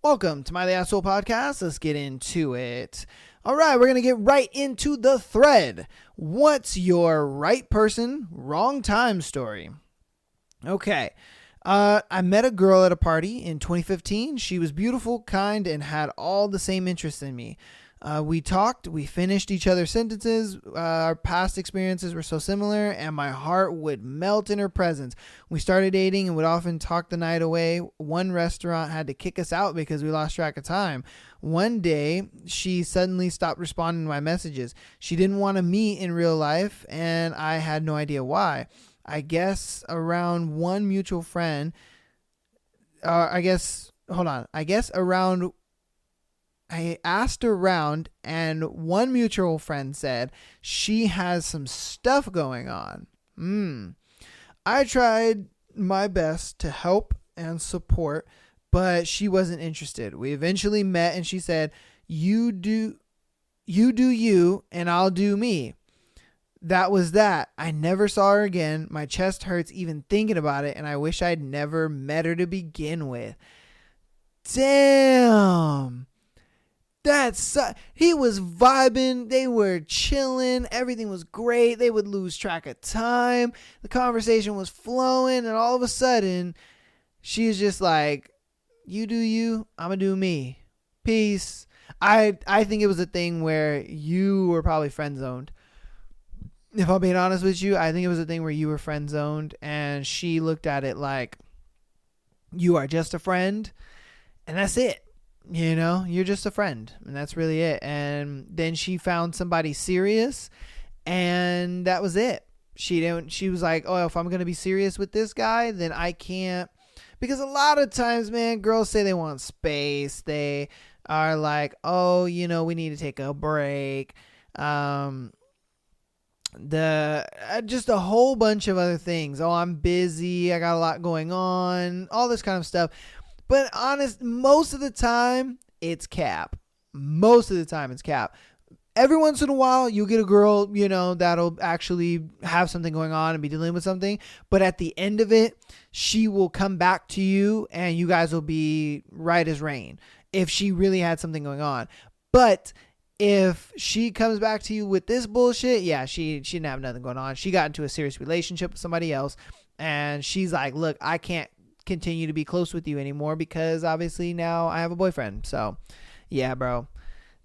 Welcome to My Asshole Podcast. Let's get into it. All right, we're going to get right into the thread. What's your right person, wrong time story? Okay. I met a girl at a party in 2015. She was beautiful, kind, and had all the same interests in me. We talked, we finished each other's sentences. Our past experiences were so similar, and my heart would melt in her presence. We started dating and would often talk the night away. One restaurant had to kick us out because we lost track of time. One day, she suddenly stopped responding to my messages. She didn't want to meet in real life, and I had no idea why. I guess around one mutual friend, I asked around, and one mutual friend said she has some stuff going on. I tried my best to help and support, but she wasn't interested. We eventually met, and she said, you do you, and I'll do me. That was that. I never saw her again. My chest hurts even thinking about it, and I wish I'd never met her to begin with. Damn. He was vibing. They were chilling. Everything was great. They would lose track of time. The conversation was flowing, and all of a sudden, she's just like, you do you, I'm gonna do me. Peace. I think it was a thing where you were probably friend zoned. If I'm being honest with you, I think it was a thing where you were friend zoned, and she looked at it like you are just a friend, and that's it. You know, you're just a friend, and that's really it. And then she found somebody serious, and that was it. She was like, oh, if I'm going to be serious with this guy, then I can't. Because a lot of times, man, girls say they want space. They are like, oh, we need to take a break. Just a whole bunch of other things. Oh, I'm busy. I got a lot going on. All this kind of stuff. But most of the time, it's cap. Every once in a while, you'll get a girl, that'll actually have something going on and be dealing with something. But at the end of it, she will come back to you, and you guys will be right as rain if she really had something going on. But if she comes back to you with this bullshit, yeah, she didn't have nothing going on. She got into a serious relationship with somebody else, and she's like, look, I can't continue to be close with you anymore because obviously now I have a boyfriend. So yeah, bro,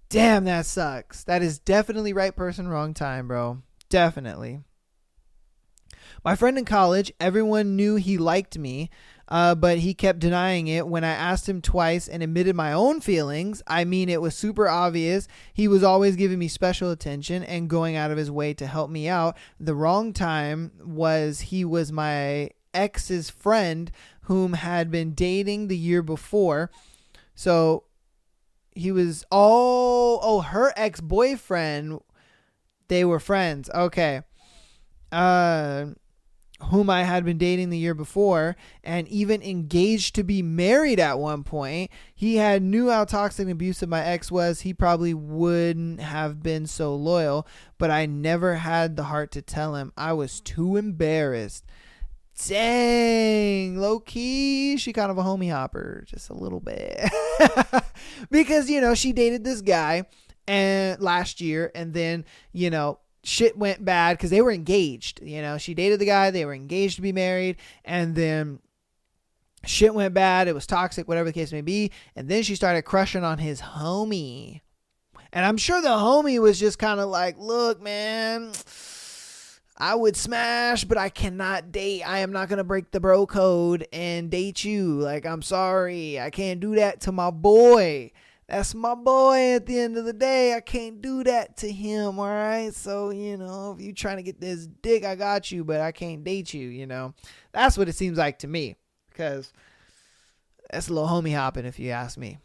damn, that sucks. That is definitely right person, wrong time, bro. Definitely. My friend in college, everyone knew he liked me, but he kept denying it. When I asked him twice and admitted my own feelings, it was super obvious. He was always giving me special attention and going out of his way to help me out. The wrong time was he was my ex's friend whom had been dating the year before. So he was her ex-boyfriend, they were friends. Okay. Whom I had been dating the year before, and even engaged to be married at one point. He knew how toxic and abusive my ex was. He probably wouldn't have been so loyal, but I never had the heart to tell him. I was too embarrassed. Dang, low key, she kind of a homie hopper, just a little bit. Because, she dated this guy and last year, and then, shit went bad because they were engaged. She dated the guy, they were engaged to be married, and then shit went bad. It was toxic, whatever the case may be. And then she started crushing on his homie. And I'm sure the homie was just kind of like, look, man, I would smash, but I cannot date. I am not going to break the bro code and date you. Like, I'm sorry. I can't do that to my boy. That's my boy at the end of the day. I can't do that to him, all right? So, if you trying to get this dick, I got you, but I can't date you, That's what it seems like to me, because that's a little homie hopping if you ask me.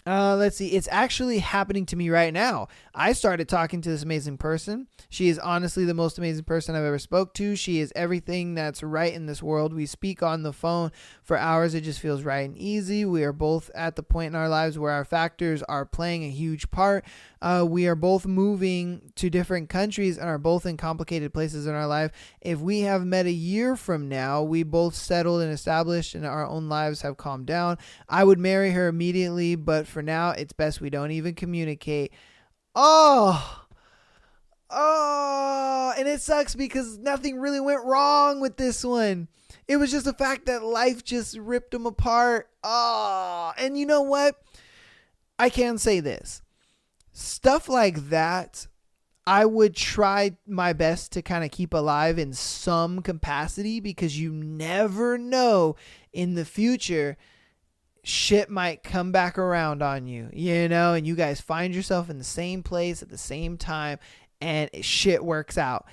Let's see. It's actually happening to me right now. I started talking to this amazing person. She is honestly the most amazing person I've ever spoke to. She is everything that's right in this world. We speak on the phone for hours. It just feels right and easy. We are both at the point in our lives where our factors are playing a huge part. We are both moving to different countries and are both in complicated places in our life. If we have met a year from now, we both settled and established and our own lives have calmed down. I would marry her immediately, but for now, it's best we don't even communicate. Oh, and it sucks because nothing really went wrong with this one. It was just the fact that life just ripped them apart. Oh, and you know what? I can say this. Stuff like that, I would try my best to kind of keep alive in some capacity because you never know in the future shit might come back around on you, and you guys find yourself in the same place at the same time and shit works out.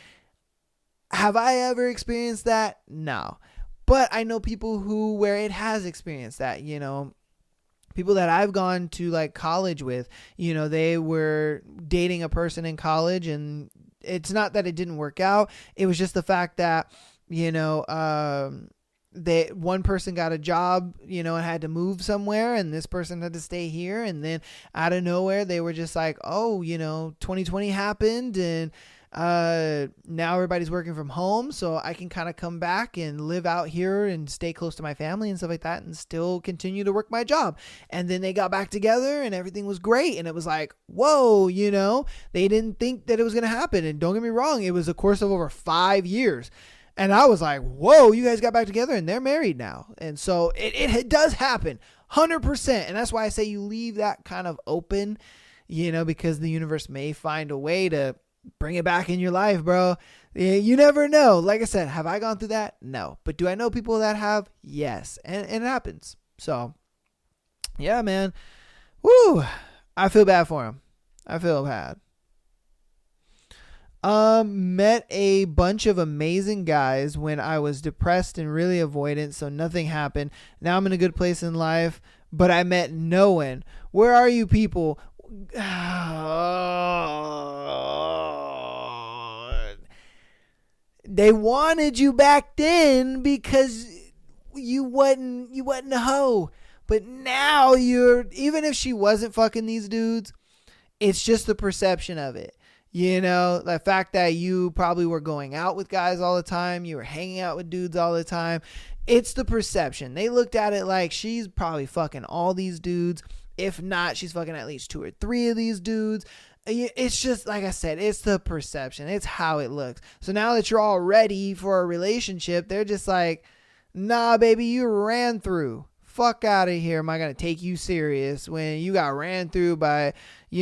Have I ever experienced that? No. But I know people where it has experienced that, people that I've gone to like college with, they were dating a person in college and it's not that it didn't work out. It was just the fact that, one person got a job, and had to move somewhere and this person had to stay here. And then out of nowhere, they were just like, 2020 happened and now everybody's working from home. So I can kind of come back and live out here and stay close to my family and stuff like that and still continue to work my job. And then they got back together and everything was great. And it was like, whoa, they didn't think that it was going to happen. And don't get me wrong, it was a course of over 5 years. And I was like, whoa, you guys got back together and they're married now. And so it does happen 100%. And that's why I say you leave that kind of open, because the universe may find a way to bring it back in your life, bro. You never know. Like I said, have I gone through that? No. But do I know people that have? Yes. And it happens. So, yeah, man. Woo. I feel bad for him. I feel bad. Met a bunch of amazing guys when I was depressed and really avoidant, so nothing happened. Now I'm in a good place in life, but I met no one. Where are you people? They wanted you back then because you wasn't a hoe. But now even if she wasn't fucking these dudes, it's just the perception of it. The fact that you probably were going out with guys all the time, you were hanging out with dudes all the time. It's the perception. They looked at it like she's probably fucking all these dudes. If not, she's fucking at least 2 or 3 of these dudes. It's just, like I said, it's the perception. It's how it looks. So now that you're all ready for a relationship, they're just like, nah, baby, you ran through. Fuck out of here. Am I going to take you serious when you got ran through by,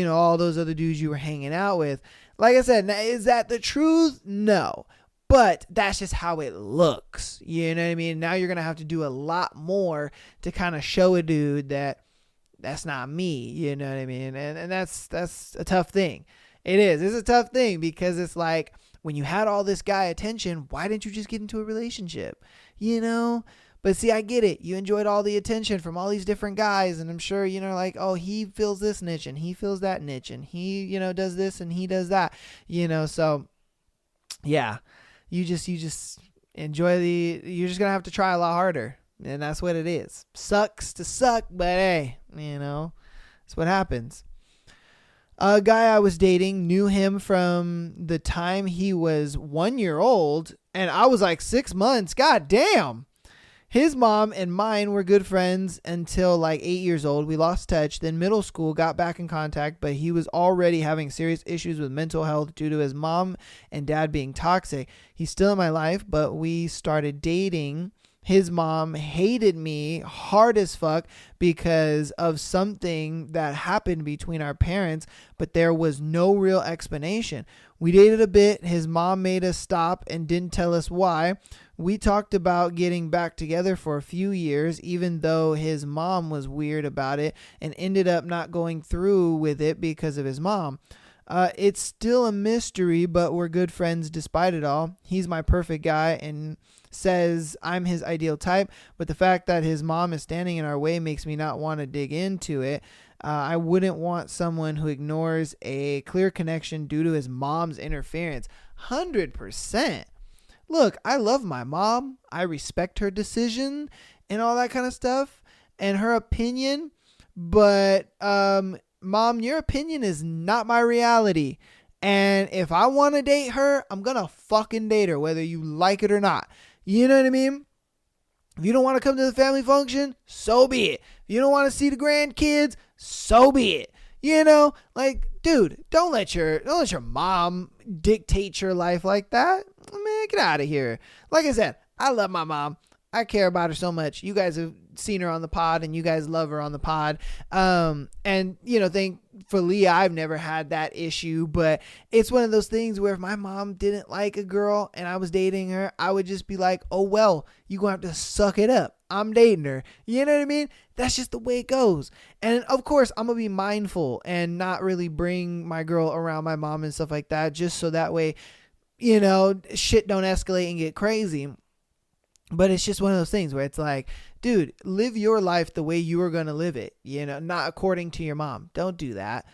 all those other dudes you were hanging out with? Like I said, is that the truth? No. But that's just how it looks. You know what I mean? Now you're going to have to do a lot more to kind of show a dude that that's not me. You know what I mean? And that's a tough thing. It is. It's a tough thing because it's like when you had all this guy attention, why didn't you just get into a relationship? But see, I get it. You enjoyed all the attention from all these different guys. And I'm sure, like, oh, he fills this niche and he fills that niche and he, does this and he does that, so yeah, you just enjoy you're just going to have to try a lot harder. And that's what it is. Sucks to suck, but hey, that's what happens. A guy I was dating, knew him from the time he was 1 year old and I was like 6 months. God damn. His mom and mine were good friends until like 8 years old. We lost touch. Then middle school, got back in contact, but he was already having serious issues with mental health due to his mom and dad being toxic. He's still in my life, but we started dating. His mom hated me hard as fuck because of something that happened between our parents, but there was no real explanation. We dated a bit. His mom made us stop and didn't tell us why. We talked about getting back together for a few years, even though his mom was weird about it and ended up not going through with it because of his mom. It's still a mystery, but we're good friends despite it all. He's my perfect guy and says I'm his ideal type, but the fact that his mom is standing in our way makes me not want to dig into it. I wouldn't want someone who ignores a clear connection due to his mom's interference. 100%. Look, I love my mom. I respect her decision and all that kind of stuff and her opinion. But, Mom, your opinion is not my reality. And if I want to date her, I'm going to fucking date her, whether you like it or not. You know what I mean? If you don't want to come to the family function, so be it. If you don't want to see the grandkids, so be it. You know, like, dude, don't let your mom dictate your life like that. Man, get out of here. Like I said, I love my mom. I care about her so much. You guys have seen her on the pod and you guys love her on the pod. And you know, thankfully I've never had that issue, but it's one of those things where if my mom didn't like a girl and I was dating her, I would just be like, oh, well, you gonna have to suck it up. I'm dating her. You know what I mean? That's just the way it goes. And of course I'm gonna be mindful and not really bring my girl around my mom and stuff like that, just so that way, you know, shit don't escalate and get crazy. But it's just one of those things where it's like, dude, live your life the way you are going to live it, you know, not according to your mom. Don't do that.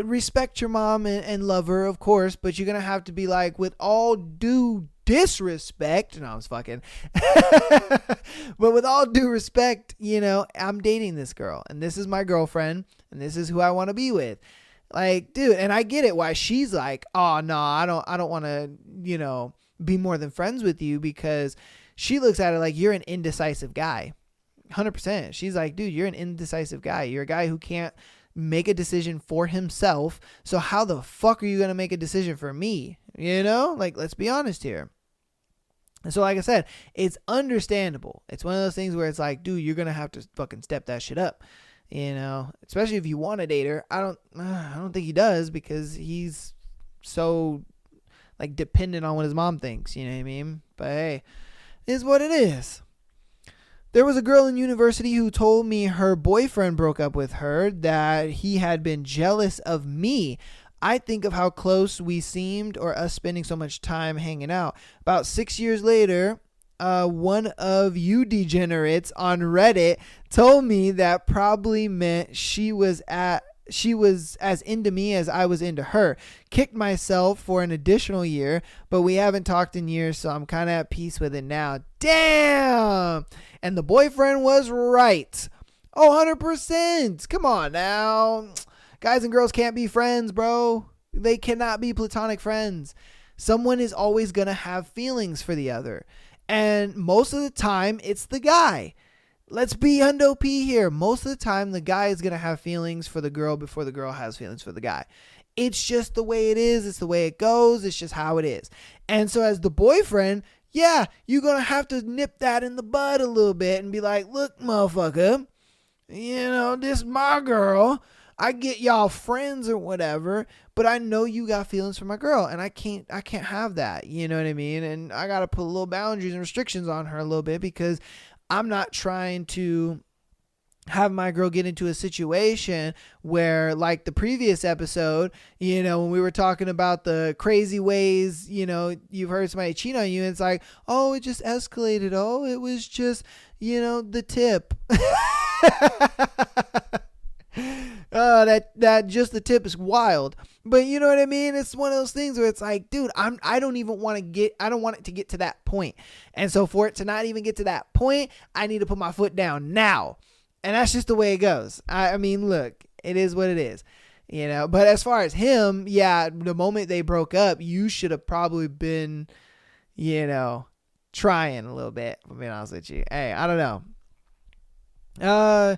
Respect your mom and love her, of course, but you're going to have to be like, with all due disrespect. No, I was fucking. But with all due respect, you know, I'm dating this girl and this is my girlfriend and this is who I want to be with. Like, dude, and I get it why she's like, oh, no, I don't want to, you know, be more than friends with you, because she looks at it like you're an indecisive guy. 100%. She's like, dude, you're an indecisive guy. You're a guy who can't make a decision for himself. So how the fuck are you going to make a decision for me? You know, like, let's be honest here. And so, like I said, it's understandable. It's one of those things where it's like, dude, you're going to have to fucking step that shit up. You know, especially if you want to date her. I don't think he does, because he's so like dependent on what his mom thinks. You know what I mean? But hey, is what it is. There was a girl in university who told me her boyfriend broke up with her, that he had been jealous of me. I think of how close we seemed, or us spending so much time hanging out. About 6 years later, one of you degenerates on Reddit told me that probably meant she was as into me as I was into her. Kicked myself for an additional year, but we haven't talked in years, so I'm kind of at peace with it now. Damn! And the boyfriend was right. Oh, 100%. Come on now. Guys and girls can't be friends, bro. They cannot be platonic friends. Someone is always going to have feelings for the other. And most of the time, it's the guy. Let's be Hundo P here. Most of the time, the guy is going to have feelings for the girl before the girl has feelings for the guy. It's just the way it is. It's the way it goes. It's just how it is. And so as the boyfriend, yeah, you're going to have to nip that in the bud a little bit and be like, look, motherfucker, you know, this is my girl. I get y'all friends or whatever, but I know you got feelings for my girl, and I can't have that. You know what I mean? And I got to put a little boundaries and restrictions on her a little bit, because I'm not trying to have my girl get into a situation where, like the previous episode, you know, when we were talking about the crazy ways, you know, you've heard somebody cheat on you, and it's like, oh, it just escalated. Oh, it was just, you know, the tip. That just the tip is wild. But you know what I mean? It's one of those things where it's like, dude, I don't want it to get to that point. And so for it to not even get to that point, I need to put my foot down now. And that's just the way it goes. I mean, look, it is what it is. You know, but as far as him, yeah, the moment they broke up, you should have probably been, you know, trying a little bit, if I'm being honest with you. Hey, I don't know.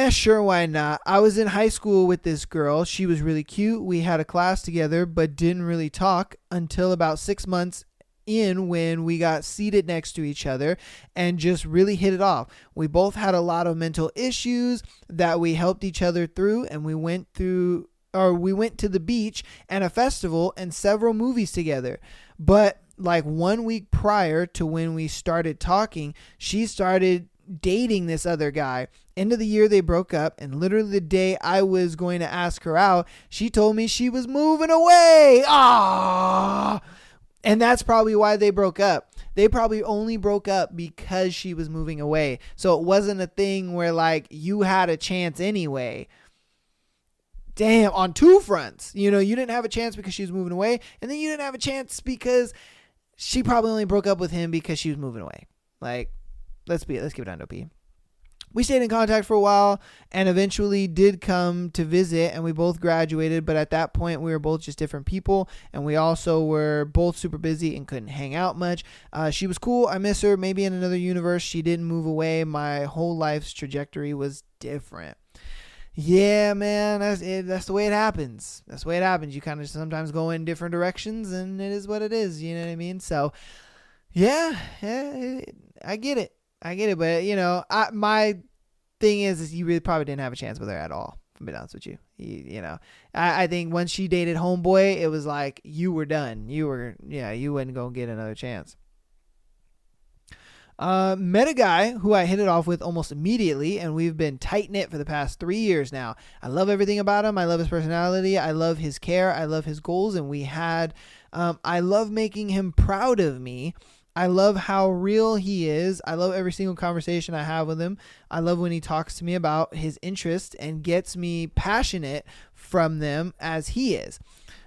Sure, why not? I was in high school with this girl. She was really cute. We had a class together, but didn't really talk until about 6 months in, when we got seated next to each other and just really hit it off. We both had a lot of mental issues that we helped each other through, and we went to the beach and a festival and several movies together. But like 1 week prior to when we started talking, she started dating this other guy. End of the year, they broke up, and literally the day I was going to ask her out, she told me she was moving away. Ah! And that's probably why they broke up. They probably only broke up because she was moving away. So it wasn't a thing where like you had a chance anyway. Damn, on two fronts. You didn't have a chance because she was moving away, and then you didn't have a chance because she probably only broke up with him because she was moving away. Like, let's give it down to P. We stayed in contact for a while and eventually did come to visit, and we both graduated. But at that point, we were both just different people, and we also were both super busy and couldn't hang out much. She was cool. I miss her. Maybe in another universe, she didn't move away. My whole life's trajectory was different. Yeah, man, that's the way it happens. That's the way it happens. You kind of sometimes go in different directions, and it is what it is. You know what I mean? So, yeah, I get it. But my thing is you really probably didn't have a chance with her at all. To be honest with you, I think once she dated homeboy, it was like you were done. You wouldn't go get another chance. Met a guy who I hit it off with almost immediately, and we've been tight knit for the past 3 years now. I love everything about him. I love his personality. I love his care. I love his goals, and I love making him proud of me. I love how real he is. I love every single conversation I have with him. I love when he talks to me about his interests and gets me passionate from them as he is.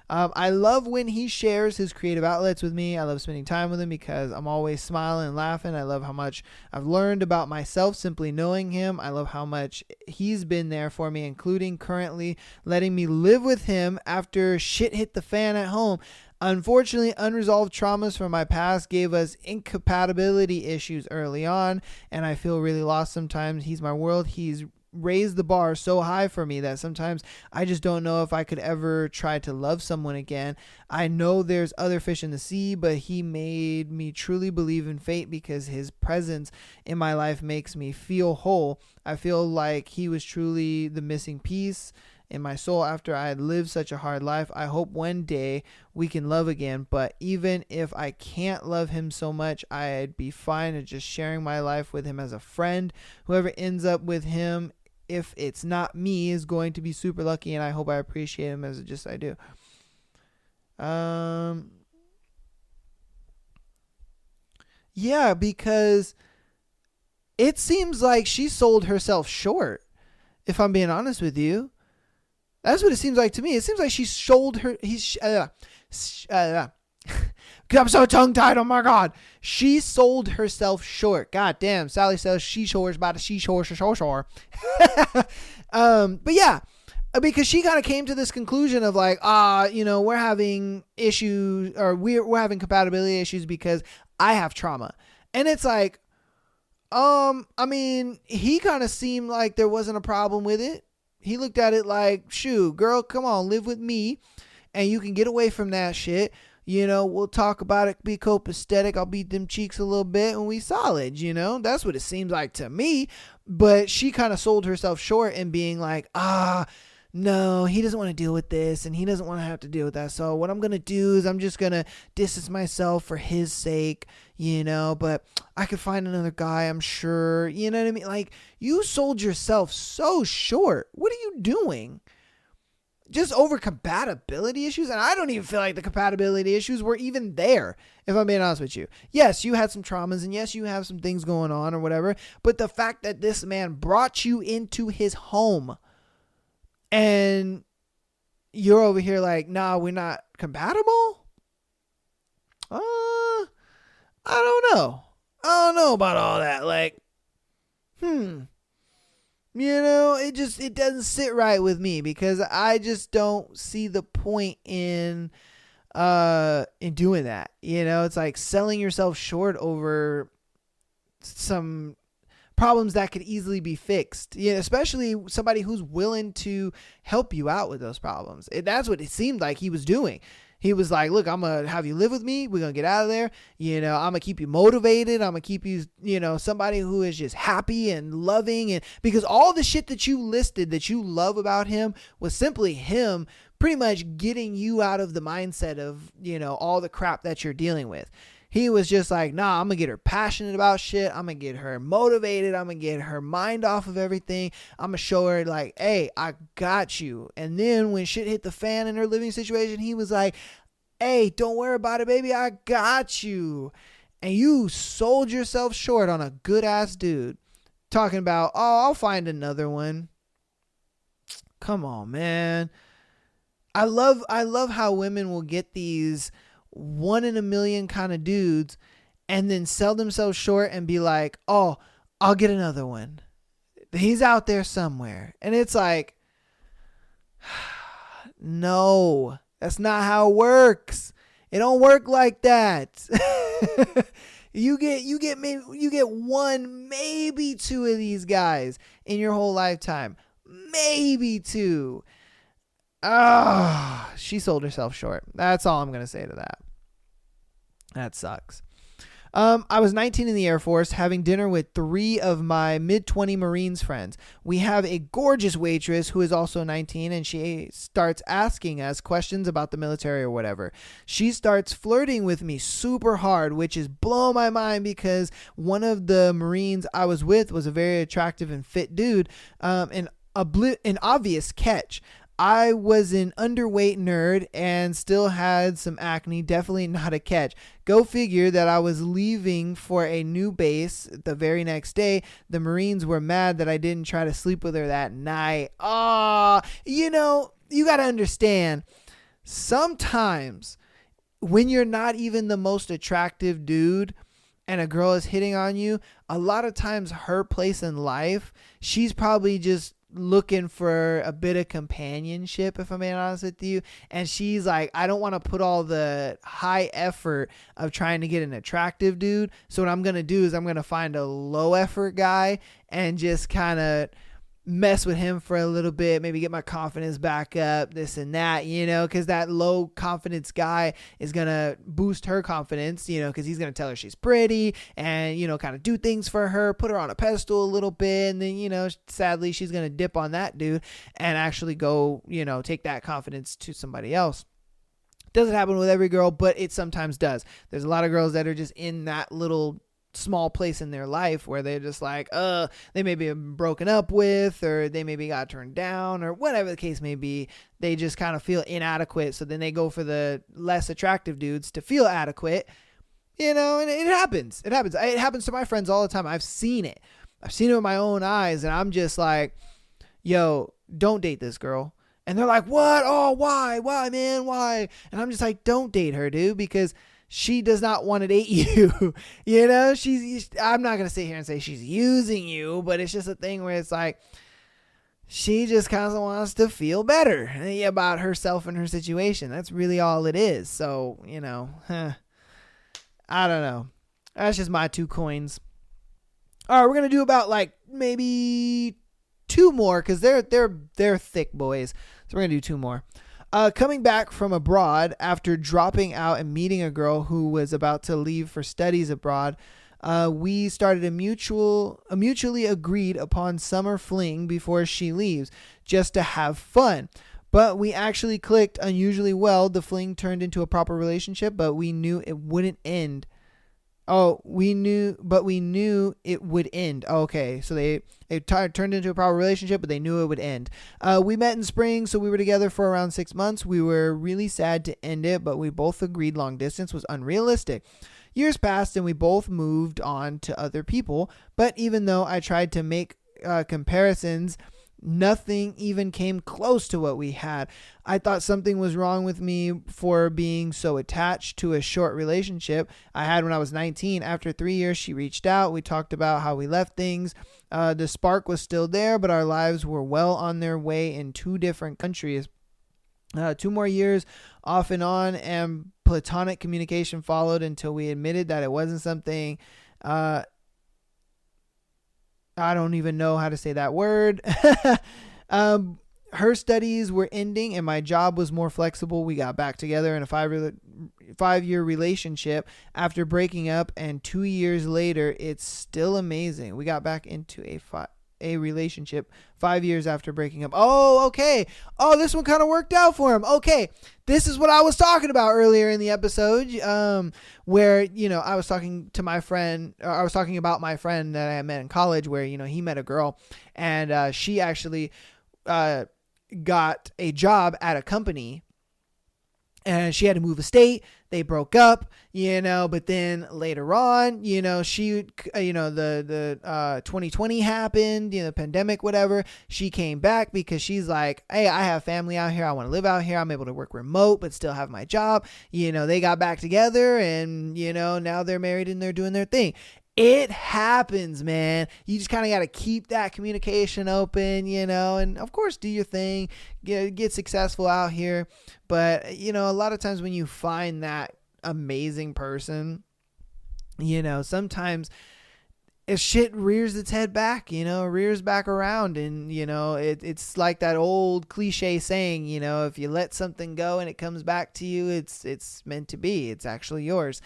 I love when he shares his creative outlets with me. I love spending time with him because I'm always smiling and laughing. I love how much I've learned about myself simply knowing him. I love how much he's been there for me, including currently letting me live with him after shit hit the fan at home. Unfortunately, unresolved traumas from my past gave us incompatibility issues early on, and I feel really lost sometimes. He's my world. He's raised the bar so high for me that sometimes I just don't know if I could ever try to love someone again. I know there's other fish in the sea, but he made me truly believe in fate because his presence in my life makes me feel whole. I feel like he was truly the missing piece in my soul after I had lived such a hard life. I hope one day we can love again, but even if I can't love him so much, I'd be fine at just sharing my life with him as a friend. Whoever ends up with him, if it's not me, is going to be super lucky, and I hope I appreciate him as just I do. Yeah, because it seems like she sold herself short, if I'm being honest with you. That's what it seems like to me. It seems like she sold her. I'm so tongue-tied. Oh my God. She sold herself short. God damn. Sally sells seashores by the seashore. But yeah, because she kind of came to this conclusion of like, we're having issues, or we're having compatibility issues because I have trauma. And it's like, he kind of seemed like there wasn't a problem with it. He looked at it like, shoot, girl, come on, live with me and you can get away from that shit. We'll talk about it, be copacetic. I'll beat them cheeks a little bit and we solid, That's what it seems like to me. But she kind of sold herself short in being like, no, he doesn't want to deal with this and he doesn't want to have to deal with that. So what I'm going to do is I'm just going to distance myself for his sake, but I could find another guy, I'm sure. You know what I mean? Like, you sold yourself so short. What are you doing? Just over compatibility issues? And I don't even feel like the compatibility issues were even there, if I'm being honest with you. Yes, you had some traumas and yes, you have some things going on or whatever. But the fact that this man brought you into his home and you're over here like, nah, we're not compatible? I don't know. I don't know about all that. Like, it doesn't sit right with me because I just don't see the point in doing that. It's like selling yourself short over some problems that could easily be fixed. Especially somebody who's willing to help you out with those problems. That's what it seemed like he was doing. He was like, look, I'm going to have you live with me. We're going to get out of there. I'm going to keep you motivated. I'm going to keep you, somebody who is just happy and loving. And because all the shit that you listed that you love about him was simply him pretty much getting you out of the mindset of, all the crap that you're dealing with. He was just like, nah, I'm going to get her passionate about shit. I'm going to get her motivated. I'm going to get her mind off of everything. I'm going to show her like, hey, I got you. And then when shit hit the fan in her living situation, he was like, Hey, don't worry about it, baby. I got you. And you sold yourself short on a good ass dude. Talking about, oh, I'll find another one. Come on, man. I love how women will get these one in a million kind of dudes and then sell themselves short and be like, oh, I'll get another one. He's out there somewhere. And it's like, no, that's not how it works. It don't work like that. You get one, maybe two of these guys in your whole lifetime. Maybe two. She sold herself short. That's all I'm going to say to that. That sucks. I was 19 in the Air Force having dinner with 3 of my mid-20 Marines friends. We have a gorgeous waitress who is also 19, and she starts asking us questions about the military or whatever. She starts flirting with me super hard, which is blowing my mind because one of the Marines I was with was a very attractive and fit dude, an obvious catch. I was an underweight nerd and still had some acne. Definitely not a catch. Go figure that I was leaving for a new base the very next day. The Marines were mad that I didn't try to sleep with her that night. You got to understand, sometimes when you're not even the most attractive dude and a girl is hitting on you, a lot of times her place in life, she's probably just looking for a bit of companionship, if I'm being honest with you. And she's like, I don't want to put all the high effort of trying to get an attractive dude. So what I'm going to do is I'm going to find a low effort guy and just kind of mess with him for a little bit, maybe get my confidence back up, this and that, because that low confidence guy is going to boost her confidence, because he's going to tell her she's pretty and, kind of do things for her, put her on a pedestal a little bit. And then, sadly, she's going to dip on that dude and actually go, take that confidence to somebody else. Doesn't happen with every girl, but it sometimes does. There's a lot of girls that are just in that little small place in their life where they're just like, they maybe have been broken up with, or they maybe got turned down, or whatever the case may be. They just kind of feel inadequate. So then they go for the less attractive dudes to feel adequate, and it happens. It happens to my friends all the time. I've seen it with my own eyes, and I'm just like, yo, don't date this girl. And they're like, what? Oh, why, man? Why? And I'm just like, don't date her, dude, because she does not want to date you. I'm not going to sit here and say she's using you, but it's just a thing where it's like, she just kind of wants to feel better about herself and her situation. That's really all it is. So, I don't know. That's just my 2 coins. All right, we're going to do about maybe 2 more because they're thick boys. So we're going to do 2 more. Coming back from abroad after dropping out and meeting a girl who was about to leave for studies abroad, we started a mutually agreed upon summer fling before she leaves, just to have fun. But we actually clicked unusually well. The fling turned into a proper relationship, but we knew it wouldn't end. We knew it would end. Okay, so they turned into a proper relationship, but they knew it would end. We met in spring, so we were together for around 6 months. We were really sad to end it, but we both agreed long distance was unrealistic. Years passed, and we both moved on to other people. But even though I tried to make comparisons, nothing even came close to what we had. I thought something was wrong with me for being so attached to a short relationship I had when I was 19. After 3 years, she reached out. We talked about how we left things. The spark was still there, but our lives were well on their way in 2 different countries. 2 more years off and on, and platonic communication followed until we admitted that it wasn't something I don't even know how to say that word. Her studies were ending and my job was more flexible. We got back together in a 5-year relationship after breaking up, and 2 years later, it's still amazing. We got back into a relationship 5 years after breaking up. Oh, okay. Oh, this one kind of worked out for him. Okay. This is what I was talking about earlier in the episode, where, I was talking to my friend, or I was talking about my friend that I met in college where, he met a girl and she actually got a job at a company. and she had to move a state. They broke up, but then later on, she, the 2020 happened, the pandemic, whatever. She came back because she's like, hey, I have family out here. I want to live out here. I'm able to work remote, but still have my job. They got back together and, now they're married and they're doing their thing. It happens, man. You just kind of got to keep that communication open, and of course do your thing, get successful out here. But, a lot of times when you find that amazing person, sometimes if shit rears its head back, rears back around, and, it's like that old cliche saying, if you let something go and it comes back to you, it's meant to be. It's actually yours.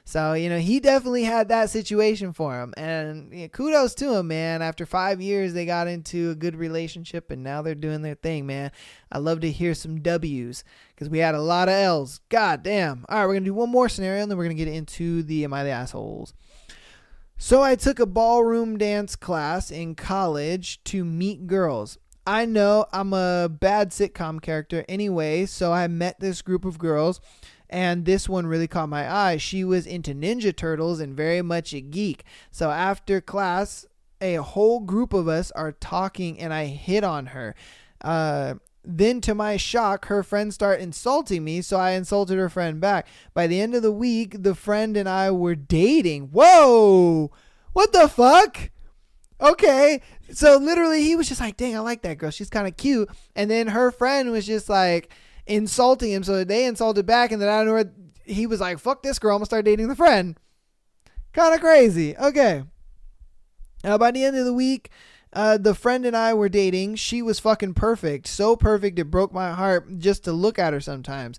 So, he definitely had that situation for him, and kudos to him, man. After 5 years, they got into a good relationship and now they're doing their thing, man. I love to hear some W's because we had a lot of L's. God damn. All right, we're going to do one more scenario and then we're going to get into the Am I the Assholes? So I took a ballroom dance class in college to meet girls. I know I'm a bad sitcom character anyway, so I met this group of girls, and this one really caught my eye. She was into Ninja Turtles and very much a geek. So after class, a whole group of us are talking, and I hit on her. Then to my shock, her friends start insulting me, so I insulted her friend back. By the end of the week, the friend and I were dating. Whoa! What the fuck? Okay. So literally he was just like, dang, I like that girl. She's kind of cute. And then her friend was just like insulting him. So they insulted back. And then I don't know what, he was like, fuck this girl. I'm going to start dating the friend. Kind of crazy. Okay. By the end of the week, the friend and I were dating. She was fucking perfect. So perfect it broke my heart just to look at her sometimes.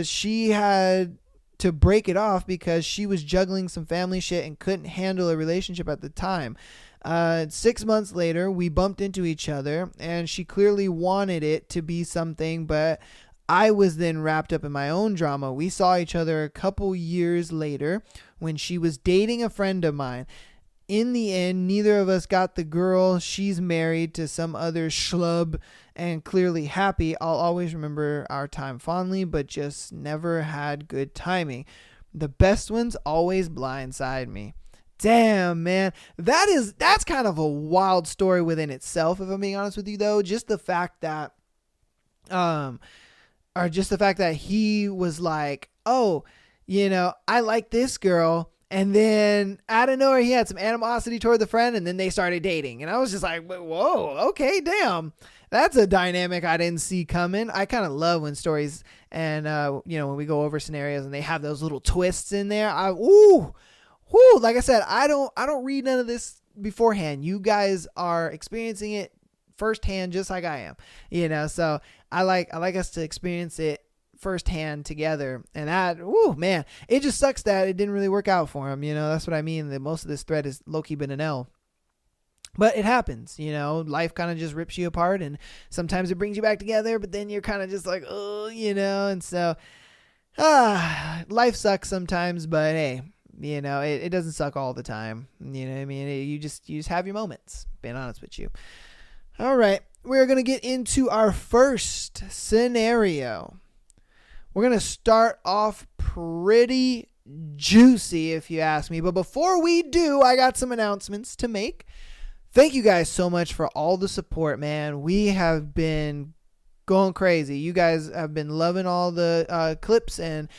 She had to break it off because she was juggling some family shit and couldn't handle a relationship at the time. 6 months later, we bumped into each other and she clearly wanted it to be something, but I was then wrapped up in my own drama. We saw each other a couple years later when she was dating a friend of mine. In the end, neither of us got the girl. She's married to some other schlub and clearly happy. I'll always remember our time fondly, but just never had good timing. The best ones always blindside me. Damn, man. That's kind of a wild story within itself, if I'm being honest with you, though. Just the fact that he was like, oh, I like this girl. And then out of nowhere, he had some animosity toward the friend, and then they started dating. And I was just like, whoa, okay, damn. That's a dynamic I didn't see coming. I kind of love when stories and, when we go over scenarios and they have those little twists in there. Like I said, I don't read none of this beforehand. You guys are experiencing it firsthand, just like I am, so I like us to experience it firsthand together. And that, man, it just sucks that it didn't really work out for him. That's what I mean. That most of this thread is low-key been an L. But it happens, life kind of just rips you apart and sometimes it brings you back together, but then you're kind of just like, and so, life sucks sometimes, but hey, it doesn't suck all the time. You know what I mean? You just have your moments, being honest with you. All right. We're going to get into our first scenario. We're going to start off pretty juicy, if you ask me. But before we do, I got some announcements to make. Thank you guys so much for all the support, man. We have been going crazy. You guys have been loving all the clips and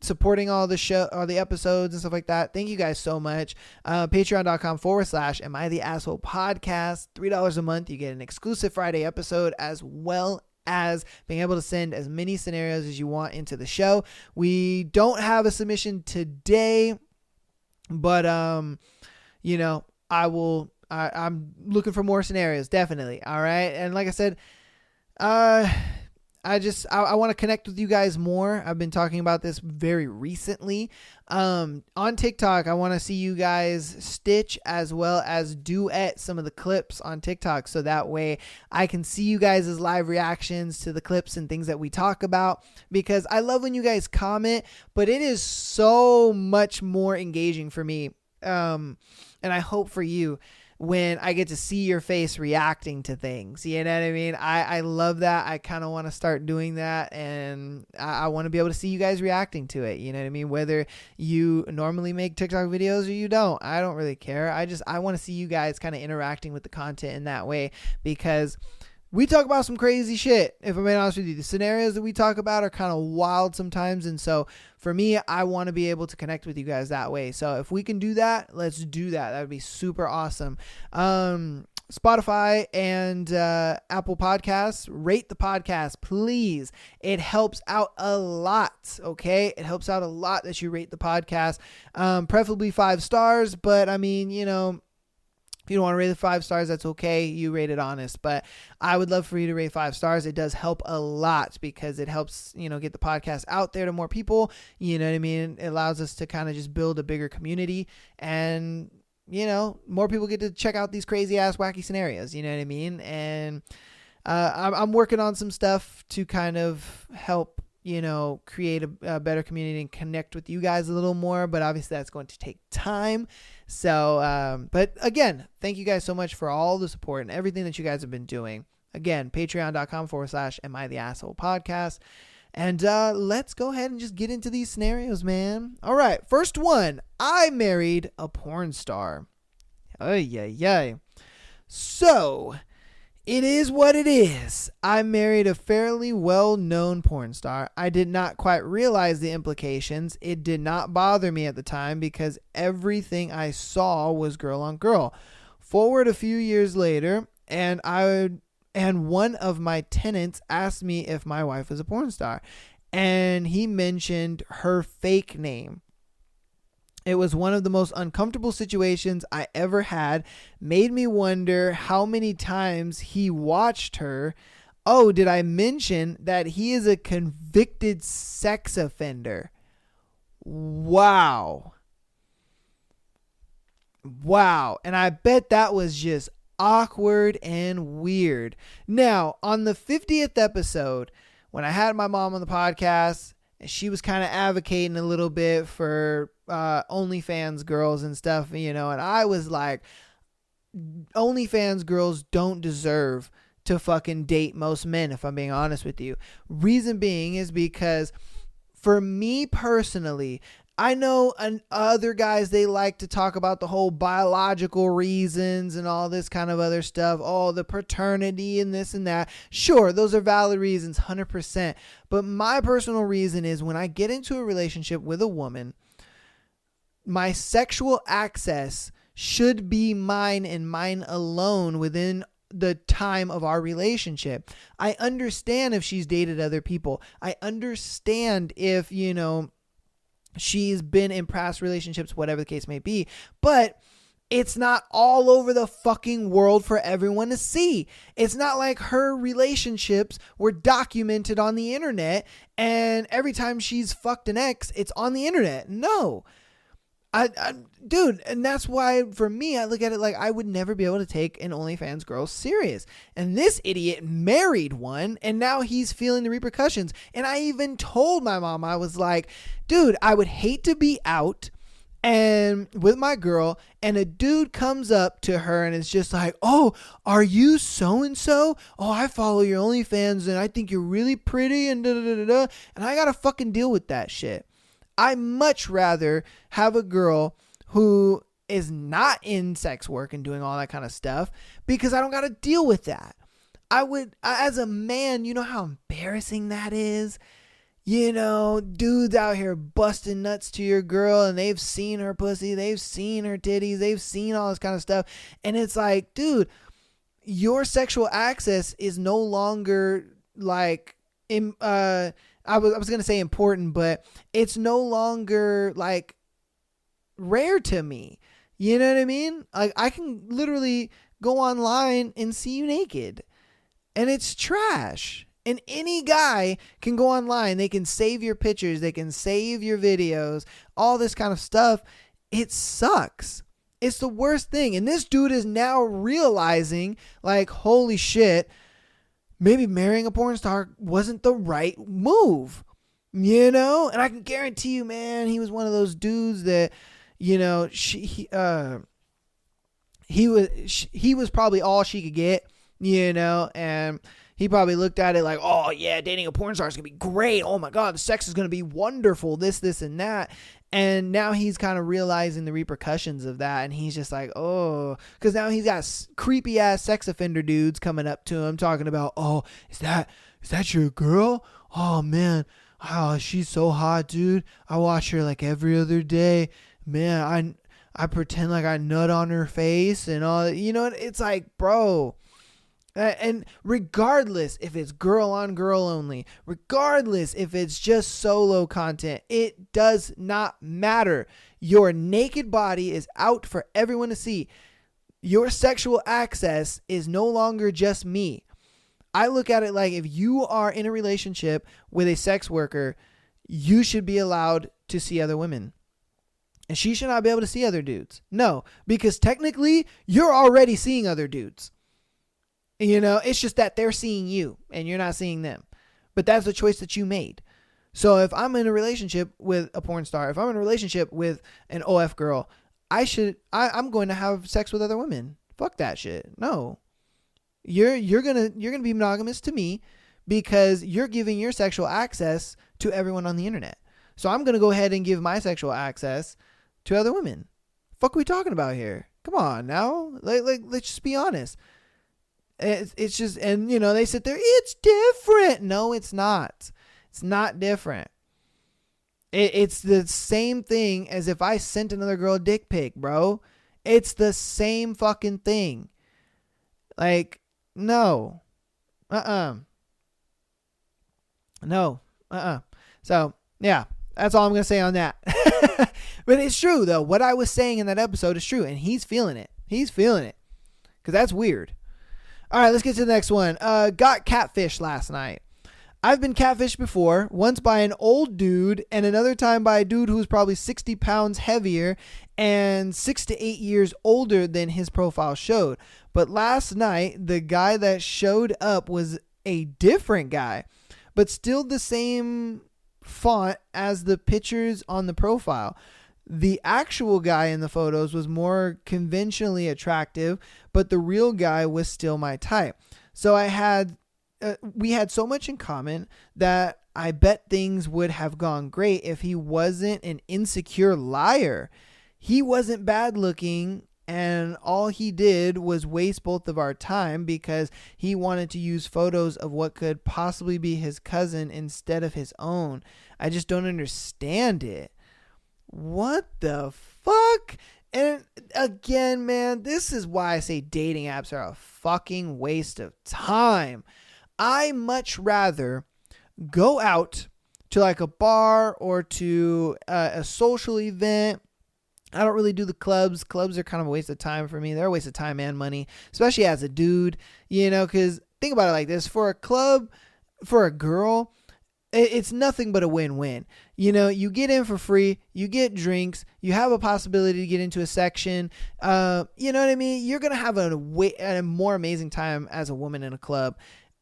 supporting all the show, all the episodes and stuff like that. Thank you guys so much. Patreon.com/Am I the Asshole podcast. $3 a month. You get an exclusive Friday episode as well as being able to send as many scenarios as you want into the show. We don't have a submission today, but I'm looking for more scenarios, definitely. All right. And like I said, I want to connect with you guys more. I've been talking about this very recently. On TikTok, I want to see you guys stitch as well as duet some of the clips on TikTok. So that way I can see you guys' live reactions to the clips and things that we talk about, because I love when you guys comment, but it is so much more engaging for me. And I hope for you. when I get to see your face reacting to things. You know what I mean? I love that. I kind of want to start doing that, and I want to be able to see you guys reacting to it. You know what I mean? Whether you normally make TikTok videos or you don't, I don't really care. I want to see you guys kind of interacting with the content in that way, because we talk about some crazy shit. If I'm being honest with you, the scenarios that we talk about are kind of wild sometimes. And so for me, I want to be able to connect with you guys that way. So if we can do that, let's do that. That would be super awesome. Spotify and Apple Podcasts, rate the podcast, please. It helps out a lot, okay? It helps out a lot that you rate the podcast, preferably 5 stars. But I mean, you know, if you don't want to rate it 5 stars, that's okay. You rate it honest. But I would love for you to rate 5 stars. It does help a lot, because it helps, you know, get the podcast out there to more people. You know what I mean? It allows us to kind of just build a bigger community, and, you know, more people get to check out these crazy ass wacky scenarios. You know what I mean? And I'm working on some stuff to kind of help, you know, create a better community and connect with you guys a little more, but obviously that's going to take time. So, but again, thank you guys so much for all the support and everything that you guys have been doing. Again, patreon.com/Am I the Asshole podcast. And let's go ahead and just get into these scenarios, man. All right. First one. I married a porn star. Ay. So it is what it is. I married a fairly well-known porn star. I did not quite realize the implications. It did not bother me at the time, because everything I saw was girl on girl. Forward a few years later, and one of my tenants asked me if my wife was a porn star, and he mentioned her fake name. It was one of the most uncomfortable situations I ever had. Made me wonder how many times he watched her. Oh, did I mention that he is a convicted sex offender? Wow. And I bet that was just awkward and weird. Now, on the 50th episode, when I had my mom on the podcast, and she was kind of advocating a little bit for OnlyFans girls and stuff, you know, and I was like, OnlyFans girls don't deserve to fucking date most men, if I'm being honest with you. Reason being is because, for me personally, I know other guys, they like to talk about the whole biological reasons and all this kind of other stuff. Oh, the paternity and this and that. Sure, those are valid reasons, 100%. But my personal reason is, when I get into a relationship with a woman, my sexual access should be mine and mine alone within the time of our relationship. I understand if she's dated other people. I understand if, you know, she's been in past relationships, whatever the case may be, but it's not all over the fucking world for everyone to see. It's not like her relationships were documented on the internet, and every time she's fucked an ex, it's on the internet. No. Dude, and that's why, for me, I look at it like I would never be able to take an OnlyFans girl serious. And this idiot married one, and now he's feeling the repercussions. And I even told my mom, I was like, dude, I would hate to be out and with my girl, and a dude comes up to her and is just like, oh, are you so-and-so? Oh, I follow your OnlyFans, and I think you're really pretty, and da-da-da-da-da. And I gotta fucking deal with that shit. I much rather have a girl who is not in sex work and doing all that kind of stuff, because I don't got to deal with that. As a man, you know how embarrassing that is? You know, dudes out here busting nuts to your girl, and they've seen her pussy, they've seen her titties, they've seen all this kind of stuff. And it's like, dude, your sexual access is no longer like, I was going to say important, but it's no longer like rare to me. You know what I mean? Like, I can literally go online and see you naked, and it's trash. And any guy can go online. They can save your pictures. They can save your videos, all this kind of stuff. It sucks. It's the worst thing. And this dude is now realizing, like, holy shit, maybe marrying a porn star wasn't the right move, you know? And I can guarantee you, man, he was one of those dudes that, you know, he was probably all she could get, and he probably looked at it like, oh yeah, dating a porn star is gonna be great. Oh my god, the sex is gonna be wonderful. This, and that. And now he's kind of realizing the repercussions of that, and he's just like, oh, because now he's got creepy ass sex offender dudes coming up to him talking about, oh, is that your girl? Oh man, oh, she's so hot, dude. I watch her like every other day. Man, I pretend like I nut on her face and all. It's like, bro. And regardless if it's girl on girl only, regardless if it's just solo content, it does not matter. Your naked body is out for everyone to see. Your sexual access is no longer just me. I look at it like, if you are in a relationship with a sex worker, you should be allowed to see other women. And she should not be able to see other dudes. No, because technically you're already seeing other dudes. It's just that they're seeing you and you're not seeing them. But that's the choice that you made. So if I'm in a relationship with a porn star, if I'm in a relationship with an OF girl, I'm going to have sex with other women. Fuck that shit. No. You're gonna be monogamous to me because you're giving your sexual access to everyone on the internet. So I'm gonna go ahead and give my sexual access to other women. Fuck are we talking about here? Come on now. Let's just be honest. It's just, and they sit there, it's different. No, it's not. It's not different. It's the same thing as if I sent another girl a dick pic, bro. It's the same fucking thing. Like, no. No. So, yeah, that's all I'm going to say on that. But it's true, though. What I was saying in that episode is true, and he's feeling it. He's feeling it. Because that's weird. All right, let's get to the next one. Got catfished last night. I've been catfished before, once by an old dude and another time by a dude who was probably 60 pounds heavier and 6 to 8 years older than his profile showed. But last night, the guy that showed up was a different guy, but still the same font as the pictures on the profile. The actual guy in the photos was more conventionally attractive, but the real guy was still my type. So we had so much in common that I bet things would have gone great if he wasn't an insecure liar. He wasn't bad looking, and all he did was waste both of our time because he wanted to use photos of what could possibly be his cousin instead of his own. I just don't understand it. What the fuck? And again, man, this is why I say dating apps are a fucking waste of time. I much rather go out to like a bar or to a social event. I don't really do the clubs. Clubs are kind of a waste of time for me. They're a waste of time and money, especially as a dude, because think about it like this. For a club, for a girl, it's nothing but a win-win. You get in for free, you get drinks, you have a possibility to get into a section. You know what I mean? You're going to have a more amazing time as a woman in a club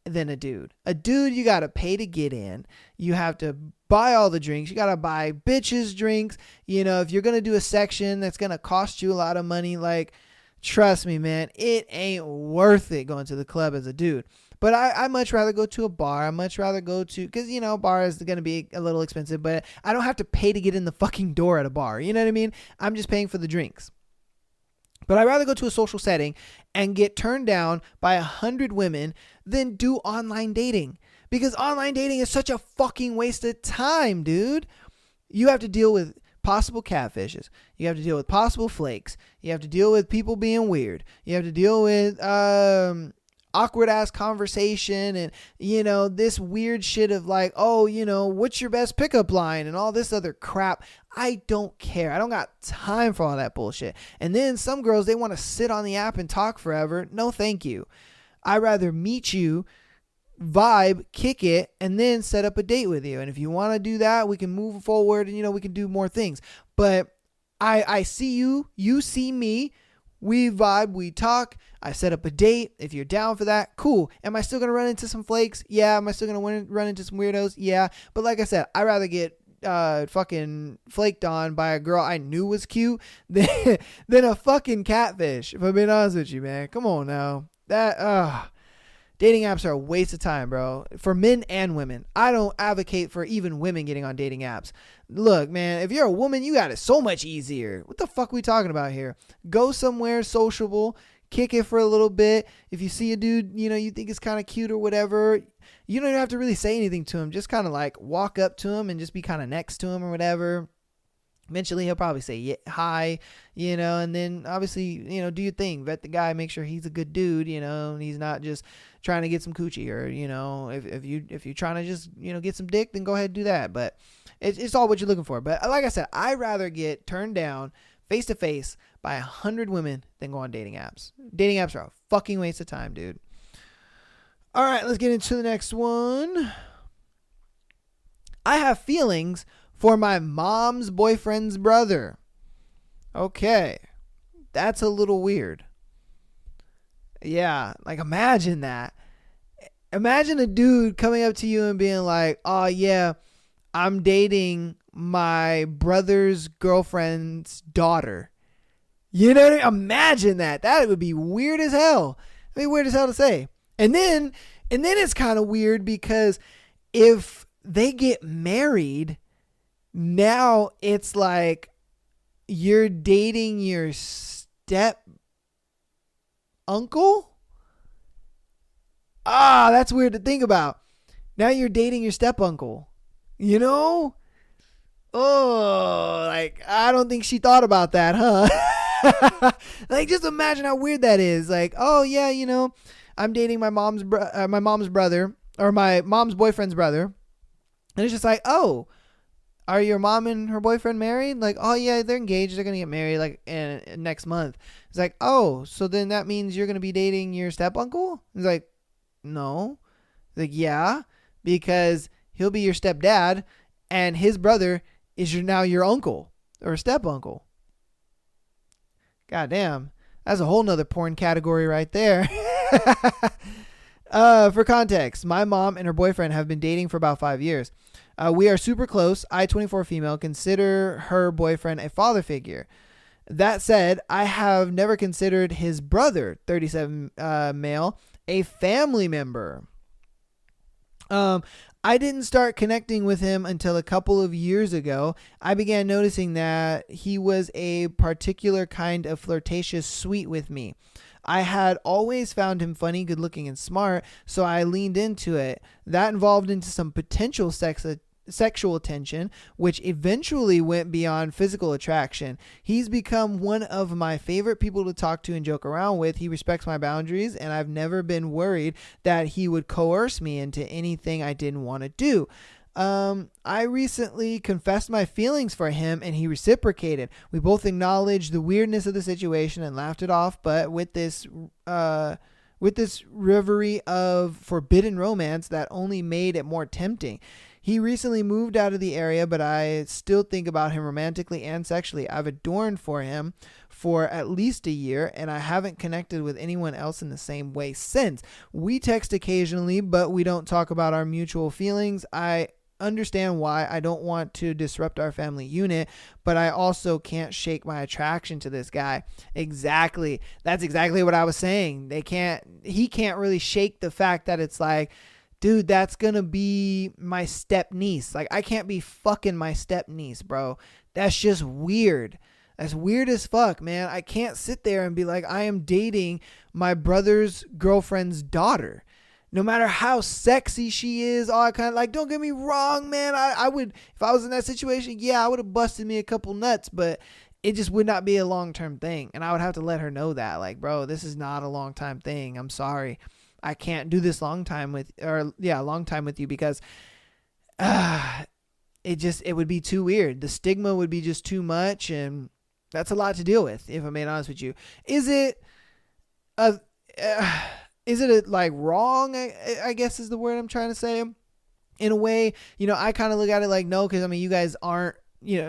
than a dude. A dude, you got to pay to get in. You have to buy all the drinks. You got to buy bitches drinks. If you're going to do a section that's going to cost you a lot of money, like, trust me, man, it ain't worth it going to the club as a dude. But I much rather go to a bar. I much rather go to, because, a bar is going to be a little expensive, but I don't have to pay to get in the fucking door at a bar. You know what I mean? I'm just paying for the drinks. But I'd rather go to a social setting and get turned down by 100 women than do online dating. Because online dating is such a fucking waste of time, dude. You have to deal with possible catfishes. You have to deal with possible flakes. You have to deal with people being weird. You have to deal with awkward ass conversation and this weird shit of like, oh, what's your best pickup line and all this other crap. I don't care. I don't got time for all that bullshit. And then some girls, they want to sit on the app and talk forever. No, thank you. I'd rather meet you, vibe, kick it, and then set up a date with you. And if you want to do that, we can move forward and we can do more things. But I see you, you see me. We vibe, we talk, I set up a date. If you're down for that, cool. Am I still going to run into some flakes? Yeah. Am I still going to run into some weirdos? Yeah. But like I said, I'd rather get fucking flaked on by a girl I knew was cute than a fucking catfish. If I'm being honest with you, man. Come on now. Dating apps are a waste of time, bro. For men and women. I don't advocate for even women getting on dating apps. Look, man, if you're a woman, you got it so much easier. What the fuck are we talking about here? Go somewhere sociable, kick it for a little bit. If you see a dude, you think is kind of cute or whatever, you don't even have to really say anything to him. Just kind of like walk up to him and just be kind of next to him or whatever. Eventually, he'll probably say hi, and then obviously, do your thing. Vet the guy, make sure he's a good dude, and he's not just trying to get some coochie or, if you're trying to just, get some dick, then go ahead and do that. But it's all what you're looking for. But like I said, I'd rather get turned down face to face by 100 women than go on dating apps. Dating apps are a fucking waste of time, dude. All right, let's get into the next one. I have feelings for my mom's boyfriend's brother. Okay. That's a little weird. Yeah, like imagine that. Imagine a dude coming up to you and being like, "Oh yeah, I'm dating my brother's girlfriend's daughter." You know what I mean? Imagine that. That would be weird as hell. I mean, weird as hell to say. And then it's kind of weird because if they get married, now it's like you're dating your step uncle. That's weird to think about. Now you're dating your step uncle. Oh, like I don't think she thought about that, huh? Like just imagine how weird that is. Like, oh yeah, I'm dating my mom's brother or my mom's boyfriend's brother, and it's just like, oh, are your mom and her boyfriend married? Like, oh yeah, they're engaged. They're gonna get married like next month. It's like, oh, so then that means you're gonna be dating your step uncle? It's like, no. Like, yeah, because he'll be your stepdad, and his brother is now your uncle or step uncle. God damn, that's a whole nother porn category right there. For context, my mom and her boyfriend have been dating for about 5 years. We are super close. I, 24 female, consider her boyfriend a father figure. That said, I have never considered his brother, 37 male, a family member. I didn't start connecting with him until a couple of years ago. I began noticing that he was a particular kind of flirtatious sweet with me. I had always found him funny, good looking, and smart, so I leaned into it. That involved into some potential sexual tension, which eventually went beyond physical attraction. He's become one of my favorite people to talk to and joke around with. He respects my boundaries, and I've never been worried that he would coerce me into anything I didn't want to do. I recently confessed my feelings for him, and he reciprocated. We both acknowledged the weirdness of the situation and laughed it off, but with this reverie of forbidden romance that only made it more tempting. He recently moved out of the area, but I still think about him romantically and sexually. I've adorned for him for at least a year, and I haven't connected with anyone else in the same way since. We text occasionally, but we don't talk about our mutual feelings. I understand why. I don't want to disrupt our family unit, but I also can't shake my attraction to this guy. Exactly. That's exactly what I was saying. He can't really shake the fact that it's like, dude, that's gonna be my step niece. Like, I can't be fucking my step niece, bro. That's just weird. That's weird as fuck, man. I can't sit there and be like, I am dating my brother's girlfriend's daughter. No matter how sexy she is, all that kind of, like, don't get me wrong, man. I would, if I was in that situation, yeah, I would have busted me a couple nuts, but it just would not be a long-term thing. And I would have to let her know that, like, bro, this is not a long-time thing. I'm sorry. I can't do this long time with you because it would be too weird. The stigma would be just too much, and that's a lot to deal with, if I'm being honest with you. Is it like wrong? I guess is the word I'm trying to say. In a way, I kind of look at it like, no, because I mean, you guys aren't,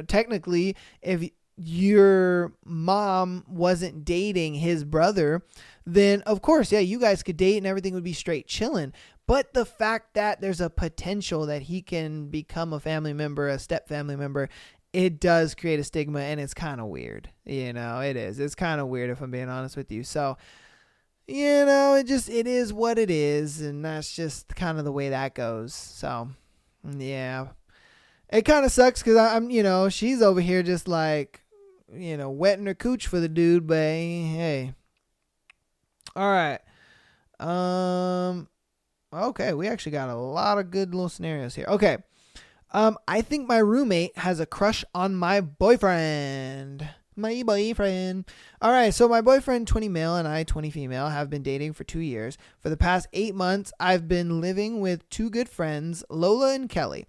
technically, if your mom wasn't dating his brother, then of course, yeah, you guys could date and everything would be straight chilling. But the fact that there's a potential that he can become a family member, a step family member, it does create a stigma, and it's kind of weird. It is. It's kind of weird if I'm being honest with you. So, it is what it is, and that's just kind of the way that goes. So, yeah. It kind of sucks because I'm, she's over here just like, wetting her cooch for the dude, but hey. All right. Okay, we actually got a lot of good little scenarios here. Okay. I think my roommate has a crush on my boyfriend. My boyfriend. All right, so my boyfriend, 20 male, and I, 20 female, have been dating for 2 years. For the past 8 months, I've been living with 2 good friends, Lola and Kelly.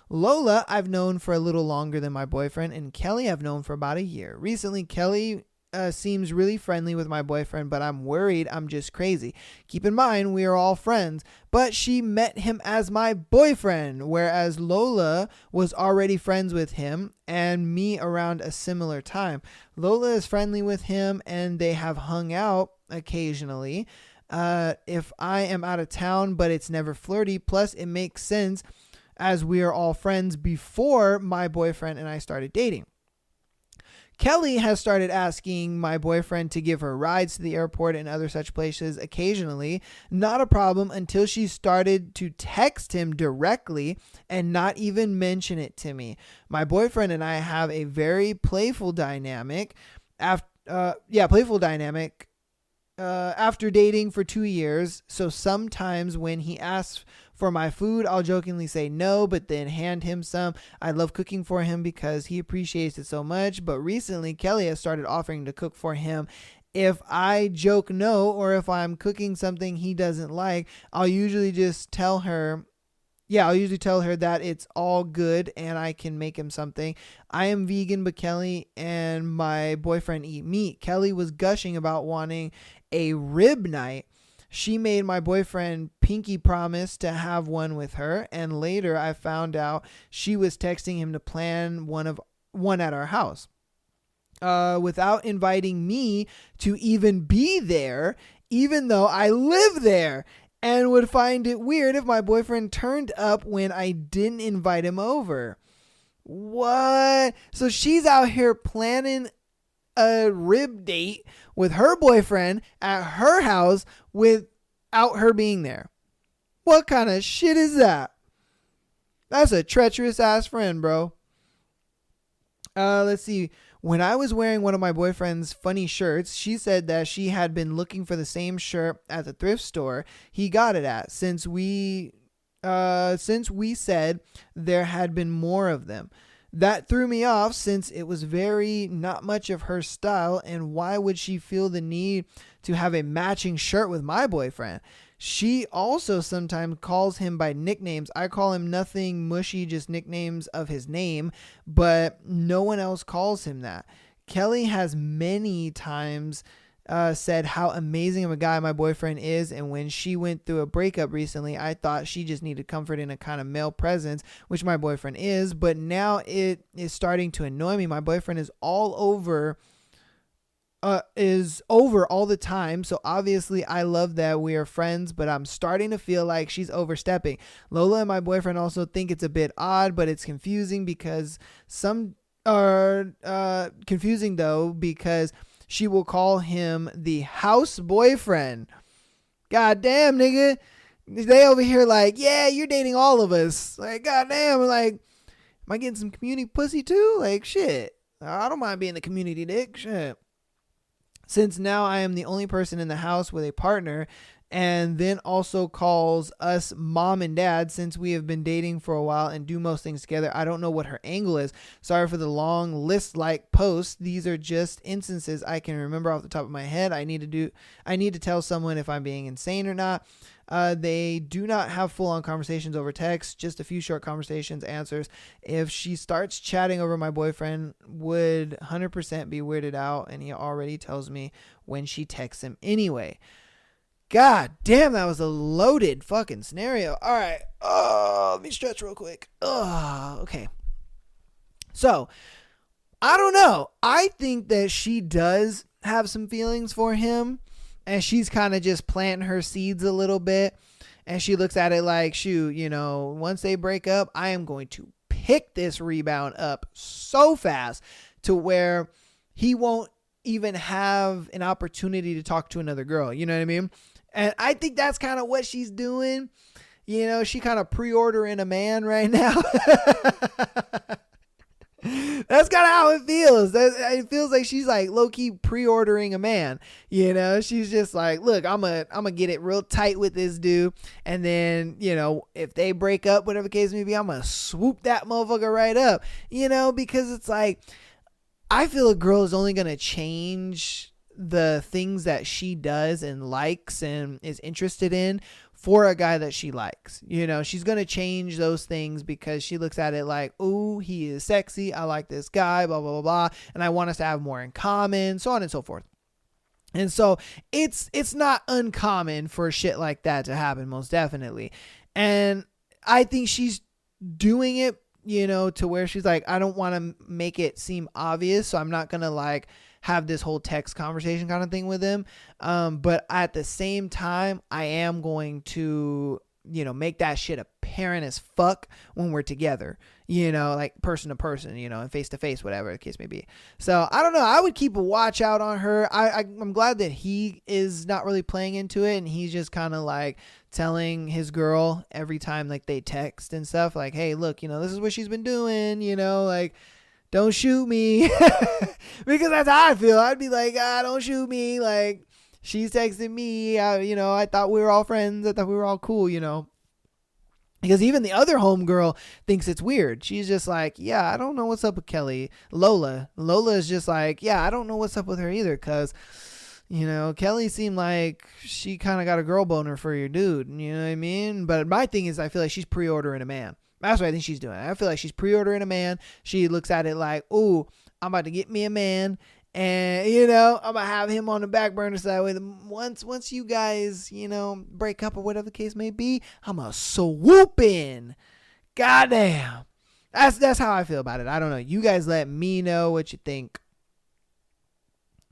Lola, I've known for a little longer than my boyfriend, and Kelly I've known for about a year. Recently, Kelly seems really friendly with my boyfriend, but I'm worried I'm just crazy. Keep in mind, we are all friends, but she met him as my boyfriend, whereas Lola was already friends with him and me around a similar time. Lola is friendly with him, and they have hung out occasionally if I am out of town, but it's never flirty. Plus, it makes sense as we are all friends before my boyfriend and I started dating. Kelly has started asking my boyfriend to give her rides to the airport and other such places occasionally. Not a problem until she started to text him directly and not even mention it to me. My boyfriend and I have a very playful dynamic. After dating for 2 years, so sometimes when he asks for my food, I'll jokingly say no, but then hand him some. I love cooking for him because he appreciates it so much, but recently Kelly has started offering to cook for him. If I joke no, or if I'm cooking something he doesn't like, I'll usually tell her that it's all good and I can make him something. I am vegan, but Kelly and my boyfriend eat meat. Kelly was gushing about wanting a rib night. She made my boyfriend pinky promise to have one with her, and later I found out she was texting him to plan one at our house. Without inviting me to even be there, even though I live there, and would find it weird if my boyfriend turned up when I didn't invite him over. What? So she's out here planning a rib date with her boyfriend at her house without her being there. What kind of shit is that? That's a treacherous ass friend, bro. Let's see. When I was wearing one of my boyfriend's funny shirts, she said that she had been looking for the same shirt at the thrift store he got it at, since we said there had been more of them. That threw me off since it was very not much of her style, and why would she feel the need to have a matching shirt with my boyfriend? She also sometimes calls him by nicknames. I call him nothing mushy, just nicknames of his name, but no one else calls him that. Kelly has many times said how amazing of a guy my boyfriend is, and when she went through a breakup recently, I thought she just needed comfort in a kind of male presence, which my boyfriend is, but now it is starting to annoy me. My boyfriend is over all the time, so obviously I love that we are friends, but I'm starting to feel like she's overstepping. Lola and my boyfriend also think it's a bit odd, but it's confusing because she will call him the house boyfriend. God damn, nigga. They over here like, yeah, you're dating all of us. Like, god damn, like, am I getting some community pussy too? Like, shit. I don't mind being the community dick. Shit. Since now I am the only person in the house with a partner, and then also calls us mom and dad since we have been dating for a while and do most things together. I don't know what her angle is. Sorry for the long list like posts. These are just instances I can remember off the top of my head. I need to tell someone if I'm being insane or not. They do not have full-on conversations over text, just a few short conversations, answers. If she starts chatting over my boyfriend, would 100% be weirded out, and he already tells me when she texts him anyway. God damn, that was a loaded fucking scenario. All right. Let me stretch real quick. Okay. So, I don't know. I think that she does have some feelings for him. and she's kind of just planting her seeds a little bit. And she looks at it like, shoot, once they break up, I am going to pick this rebound up so fast to where he won't even have an opportunity to talk to another girl. You know what I mean? And I think that's kind of what she's doing. She kind of pre-ordering a man right now. That's kind of how it feels. It feels like she's like low-key pre-ordering a man. She's just like, look, I'm gonna get it real tight with this dude, and then if they break up, whatever the case may be, I'm gonna swoop that motherfucker right up. Because it's like, I feel a girl is only gonna change the things that she does and likes and is interested in for a guy that she likes. She's going to change those things because she looks at it like, ooh, he is sexy. I like this guy, blah, blah, blah, blah. And I want us to have more in common, so on and so forth. And so it's not uncommon for shit like that to happen, most definitely. And I think she's doing it, to where she's like, I don't want to make it seem obvious, so I'm not going to like have this whole text conversation kind of thing with him. But at the same time, I am going to, make that shit apparent as fuck when we're together, like person to person, and face to face, whatever the case may be. So I don't know. I would keep a watch out on her. I'm glad that he is not really playing into it. And he's just kind of like telling his girl every time like they text and stuff like, hey, look, this is what she's been doing, like, don't shoot me. Because that's how I feel. I'd be like, don't shoot me. Like, she's texting me. I thought we were all friends. I thought we were all cool, Because even the other homegirl thinks it's weird. She's just like, yeah, I don't know what's up with Kelly. Lola is just like, yeah, I don't know what's up with her either. Because, Kelly seemed like she kind of got a girl boner for your dude. You know what I mean? But my thing is, I feel like she's pre-ordering a man. That's what I think she's doing. I feel like she's pre-ordering a man. She looks at it like, ooh, I'm about to get me a man. And, I'm going to have him on the back burner side with him. Once you guys, break up or whatever the case may be, I'm going to swoop in. Goddamn. That's how I feel about it. I don't know. You guys let me know what you think.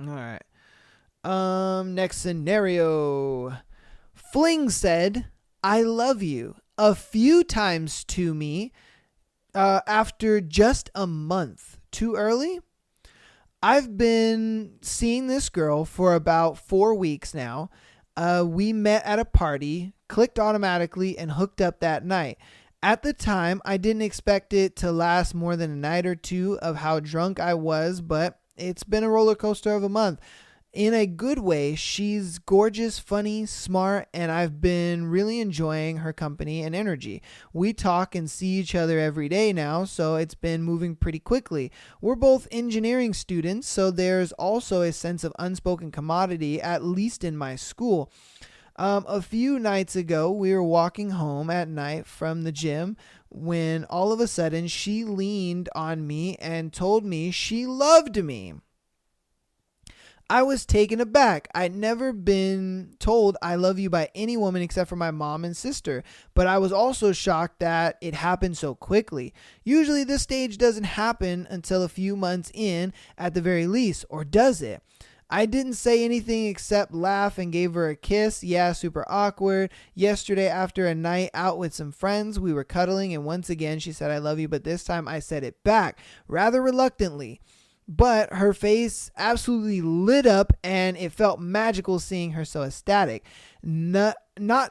All right. Next scenario. Fling said, I love you a few times to me after just a month. Too early? I've been seeing this girl for about 4 weeks now. We met at a party, clicked automatically, and hooked up that night. At the time, I didn't expect it to last more than a night or two of how drunk I was, but it's been a roller coaster of a month. In a good way, she's gorgeous, funny, smart, and I've been really enjoying her company and energy. We talk and see each other every day now, so it's been moving pretty quickly. We're both engineering students, so there's also a sense of unspoken commodity, at least in my school. A few nights ago, we were walking home at night from the gym when all of a sudden she leaned on me and told me she loved me. I was taken aback. I'd never been told I love you by any woman except for my mom and sister, but I was also shocked that it happened so quickly. Usually this stage doesn't happen until a few months in at the very least, or does it? I didn't say anything except laugh and gave her a kiss. Yeah, super awkward. Yesterday, after a night out with some friends, we were cuddling, and once again she said I love you, but this time I said it back, rather reluctantly. But her face absolutely lit up, and it felt magical seeing her so ecstatic. Not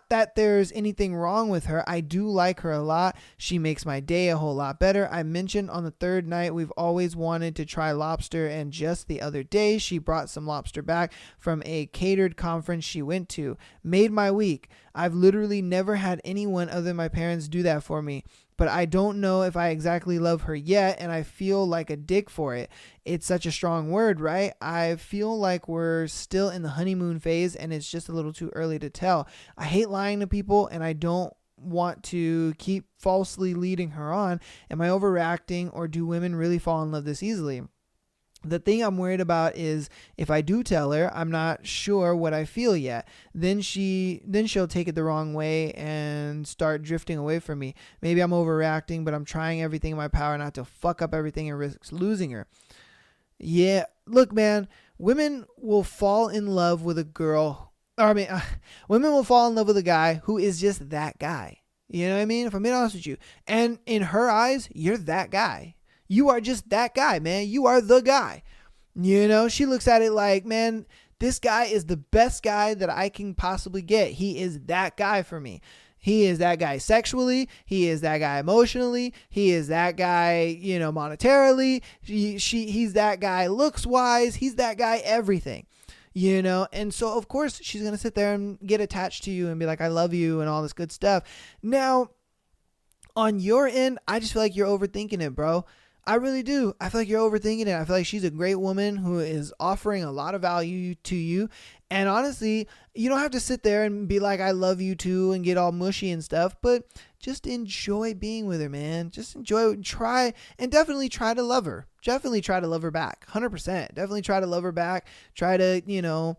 that there's anything wrong with her. I do like her a lot. She makes my day a whole lot better. I mentioned on the third night we've always wanted to try lobster, and just the other day she brought some lobster back from a catered conference she went to. Made my week. I've literally never had anyone other than my parents do that for me. But I don't know if I exactly love her yet, and I feel like a dick for it. It's such a strong word, right? I feel like we're still in the honeymoon phase, and it's just a little too early to tell. I hate lying to people, and I don't want to keep falsely leading her on. Am I overreacting, or do women really fall in love this easily? The thing I'm worried about is if I do tell her, I'm not sure what I feel yet. Then she'll take it the wrong way and start drifting away from me. Maybe I'm overreacting, but I'm trying everything in my power not to fuck up everything and risk losing her. Yeah, look, man, women will fall in love with a girl or I mean, women will fall in love with a guy who is just that guy. You know what I mean? If I'm being honest with you. And in her eyes, you're that guy. You are just that guy, man. You are the guy. You know, she looks at it like, man, this guy is the best guy that I can possibly get. He is that guy for me. He is that guy sexually. He is that guy emotionally. He is that guy, you know, monetarily. He's that guy looks wise. He's that guy everything, you know. And so, of course, she's going to sit there and get attached to you and be like, I love you and all this good stuff. Now, on your end, I just feel like you're overthinking it, bro. I really do. I feel like you're overthinking it. I feel like she's a great woman who is offering a lot of value to you. And honestly, you don't have to sit there and be like, I love you too, and get all mushy and stuff, but just enjoy being with her, man. Just enjoy it. Try, and definitely try to love her. Definitely try to love her back. 100%. Definitely try to love her back. Try to, you know,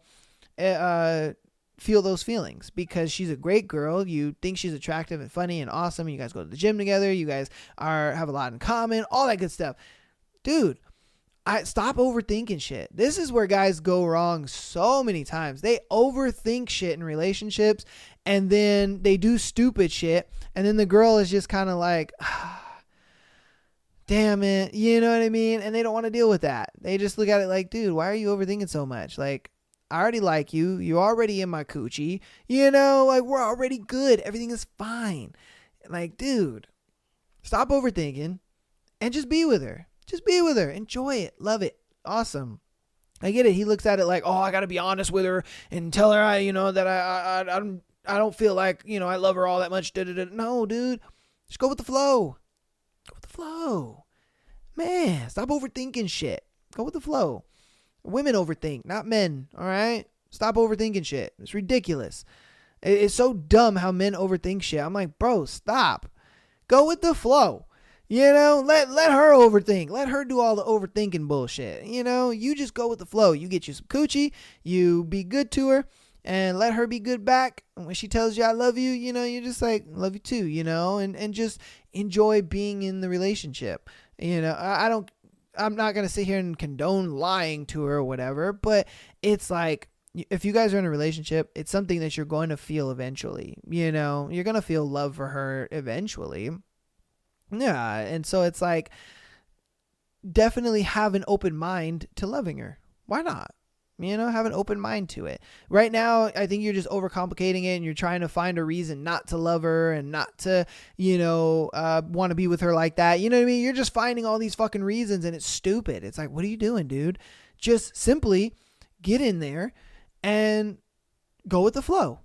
feel those feelings, because she's a great girl. You think she's attractive and funny and awesome. And you guys go to the gym together. You guys have a lot in common, all that good stuff. Dude, stop overthinking shit. This is where guys go wrong so many times. They overthink shit in relationships, and then they do stupid shit. And then the girl is just kind of like, damn it. You know what I mean? And they don't want to deal with that. They just look at it like, dude, why are you overthinking so much? Like, I already like you. You're already in my coochie. You know, like, we're already good. Everything is fine. Like, dude, stop overthinking and just be with her. Just be with her. Enjoy it. Love it. Awesome. I get it. He looks at it like, oh, I got to be honest with her and tell her, that I don't feel like, I love her all that much. No, dude. Just go with the flow. Go with the flow. Man, stop overthinking shit. Go with the flow. Women overthink, not men. All right? Stop overthinking shit. It's ridiculous. It's so dumb how men overthink shit. I'm like, bro, stop. Go with the flow. Let her overthink. Let her do all the overthinking bullshit. You just go with the flow. You get you some coochie. You be good to her and let her be good back. And when she tells you I love you, you're just like, love you too, and just enjoy being in the relationship. I'm not going to sit here and condone lying to her or whatever, but it's like, if you guys are in a relationship, it's something that you're going to feel eventually. You're going to feel love for her eventually. Yeah. And so it's like, definitely have an open mind to loving her. Why not? Have an open mind to it. Right now, I think you're just overcomplicating it, and you're trying to find a reason not to love her and not to, want to be with her like that. You know what I mean? You're just finding all these fucking reasons, and it's stupid. It's like, what are you doing, dude? Just simply get in there and go with the flow.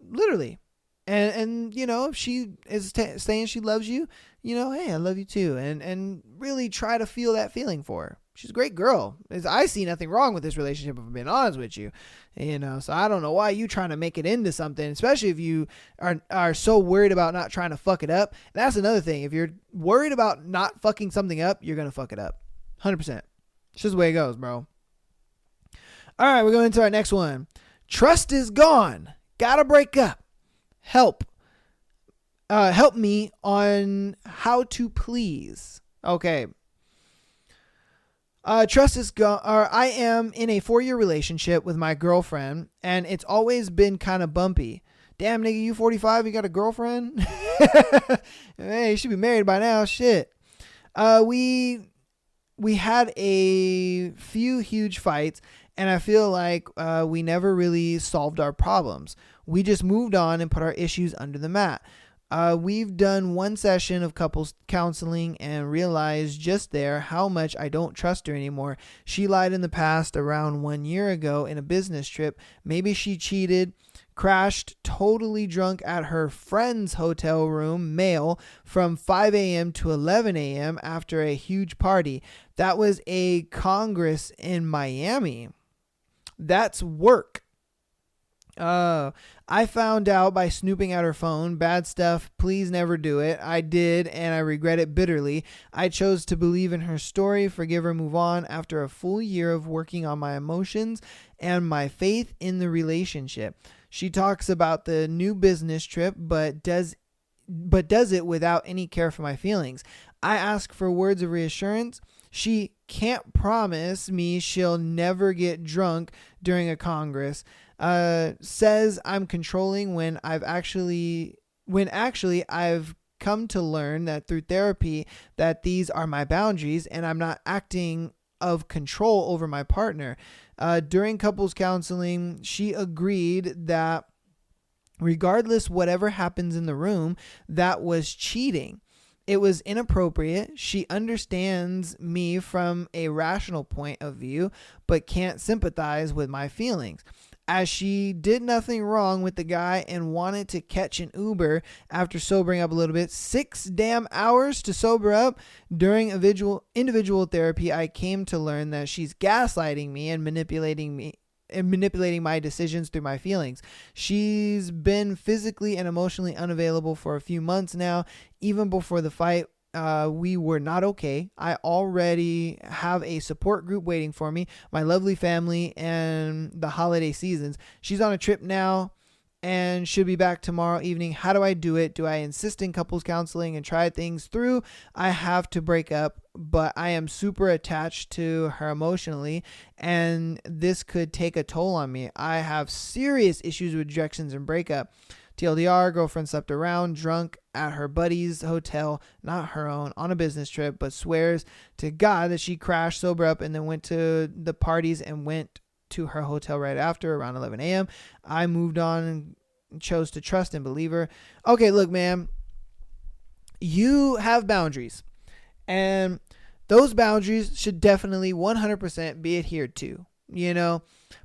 Literally. And if she is saying she loves you, hey, I love you too. And really try to feel that feeling for her. She's a great girl. I see nothing wrong with this relationship, if I'm being honest with you. So I don't know why you trying to make it into something, especially if you are so worried about not trying to fuck it up. And that's another thing. If you're worried about not fucking something up, you're going to fuck it up. 100%. It's just the way it goes, bro. All right, we're going into our next one. Trust is gone. Gotta break up. Help me on how to please. Okay. Trust is gone. I am in a 4-year relationship with my girlfriend, and it's always been kind of bumpy. Damn, nigga, you 45, you got a girlfriend? Hey, you should be married by now. Shit. We had a few huge fights, and I feel like we never really solved our problems. We just moved on and put our issues under the mat. We've done one session of couples counseling and realized just there how much I don't trust her anymore. She lied in the past around 1 year ago in a business trip. Maybe she cheated, crashed totally drunk at her friend's hotel room, male, from 5 a.m. to 11 a.m. after a huge party. That was a Congress in Miami. That's work. I found out by snooping at her phone. Bad stuff. Please never do it. I did, and I regret it bitterly. I chose to believe in her story, forgive her, move on after a full year of working on my emotions and my faith in the relationship. She talks about the new business trip, but does it without any care for my feelings. I ask for words of reassurance. She can't promise me she'll never get drunk during a Congress. Says I'm controlling when actually I've come to learn that through therapy that these are my boundaries and I'm not acting of control over my partner. During couples counseling, she agreed that regardless whatever happens in the room, that was cheating. It was inappropriate. She understands me from a rational point of view, but can't sympathize with my feelings. As she did nothing wrong with the guy and wanted to catch an Uber after sobering up a little bit, 6 damn hours to sober up. During individual therapy, I came to learn that she's gaslighting me and manipulating my decisions through my feelings. She's been physically and emotionally unavailable for a few months now. Even before the fight, we were not okay. I already have a support group waiting for me, my lovely family, and the holiday seasons. She's on a trip now and should be back tomorrow evening. How do I do it? Do I insist in couples counseling and try things through? I have to break up, but I am super attached to her emotionally, and this could take a toll on me. I have serious issues with rejections and breakup. TLDR, girlfriend slept around drunk at her buddy's hotel, not her own, on a business trip, but swears to God that she crashed sober up and then went to the parties and went to her hotel right after around 11 a.m. I moved on and chose to trust and believe her. Okay, look, man, you have boundaries, and those boundaries should definitely 100% be adhered to,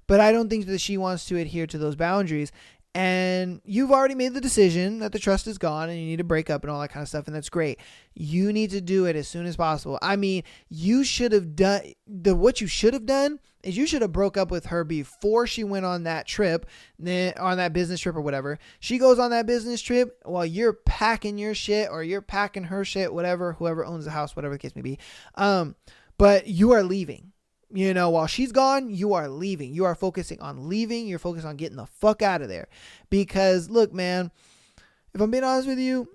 but I don't think that she wants to adhere to those boundaries. And you've already made the decision that the trust is gone and you need to break up and all that kind of stuff. And that's great. You need to do it as soon as possible. I mean, you should have done what you should have done is you should have broke up with her before she went on that trip, on that business trip or whatever. She goes on that business trip while you're packing your shit or you're packing her shit, whatever, whoever owns the house, whatever the case may be. But you are leaving. While she's gone, you are leaving. You are focusing on leaving. You're focused on getting the fuck out of there. Because, look, man, if I'm being honest with you,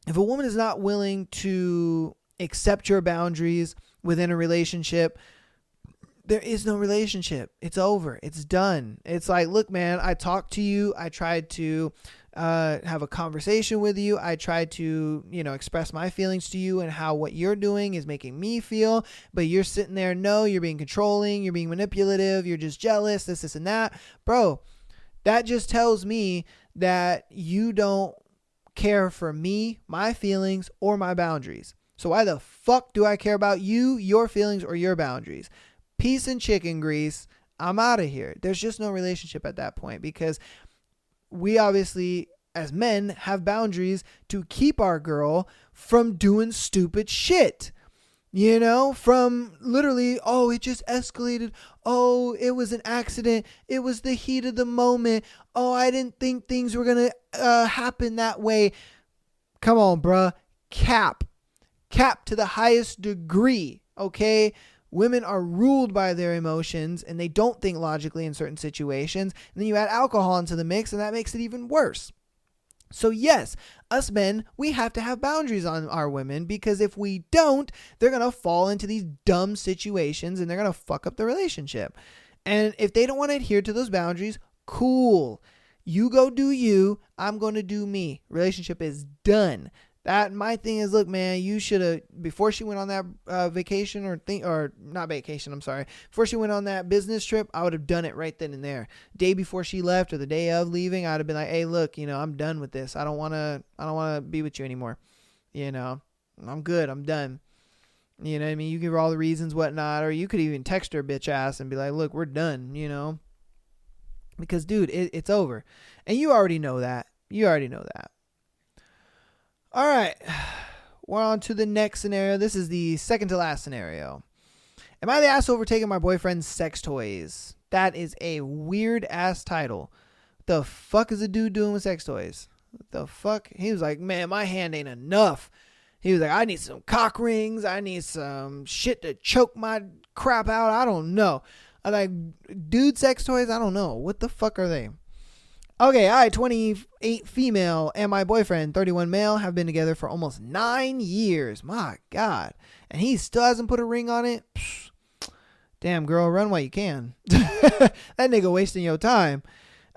if a woman is not willing to accept your boundaries within a relationship, there is no relationship. It's over. It's done. It's like, look, man, I talked to you. I tried to have a conversation with you. I tried to, express my feelings to you and how what you're doing is making me feel, but you're sitting there. No, you're being controlling. You're being manipulative. You're just jealous, this, and that. Bro, that just tells me that you don't care for me, my feelings, or my boundaries. So why the fuck do I care about you, your feelings, or your boundaries? Peace and chicken grease. I'm out of here. There's just no relationship at that point because we obviously, as men, have boundaries to keep our girl from doing stupid shit. From literally, oh, it just escalated. Oh, it was an accident. It was the heat of the moment. Oh, I didn't think things were going to happen that way. Come on, bruh. Cap to the highest degree, okay? Women are ruled by their emotions and they don't think logically in certain situations. And then you add alcohol into the mix and that makes it even worse. So yes, us men, we have to have boundaries on our women because if we don't, they're going to fall into these dumb situations and they're going to fuck up the relationship. And if they don't want to adhere to those boundaries, cool. You go do you, I'm going to do me. Relationship is done. That my thing is, look, man, you should have, before she went on that vacation or not vacation, I'm sorry. Before she went on that business trip, I would have done it right then and there. Day before she left or the day of leaving, I'd have been like, hey, look, I'm done with this. I don't want to be with you anymore. I'm good. I'm done. You know what I mean? You give her all the reasons, whatnot, or you could even text her bitch ass and be like, look, we're done, because dude, it's over. And you already know that. All right, we're on to the next scenario. This is the second to last scenario. Am I the asshole for taking my boyfriend's sex toys? That is a weird ass title. The fuck is a dude doing with sex toys? What the fuck? He was like, man, my hand ain't enough. He was like, I need some cock rings. I need some shit to choke my crap out. I don't know. I'm like, dude sex toys? I don't know. What the fuck are they? Okay, I, 28 female, and my boyfriend, 31 male, have been together for almost 9 years. My God. And he still hasn't put a ring on it? Psh, Damn, girl, run while you can. That nigga wasting your time.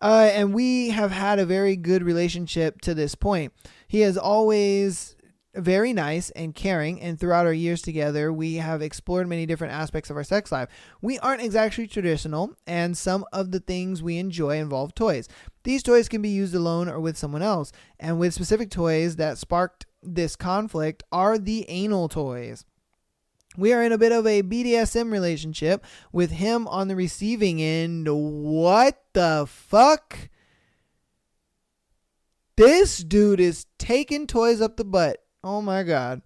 And we have had a very good relationship to this point. He is always very nice and caring, and throughout our years together, we have explored many different aspects of our sex life. We aren't exactly traditional, and some of the things we enjoy involve toys. These toys can be used alone or with someone else, and with specific toys that sparked this conflict are the anal toys. We are in a bit of a BDSM relationship with him on the receiving end. What the fuck? This dude is taking toys up the butt. Oh my God.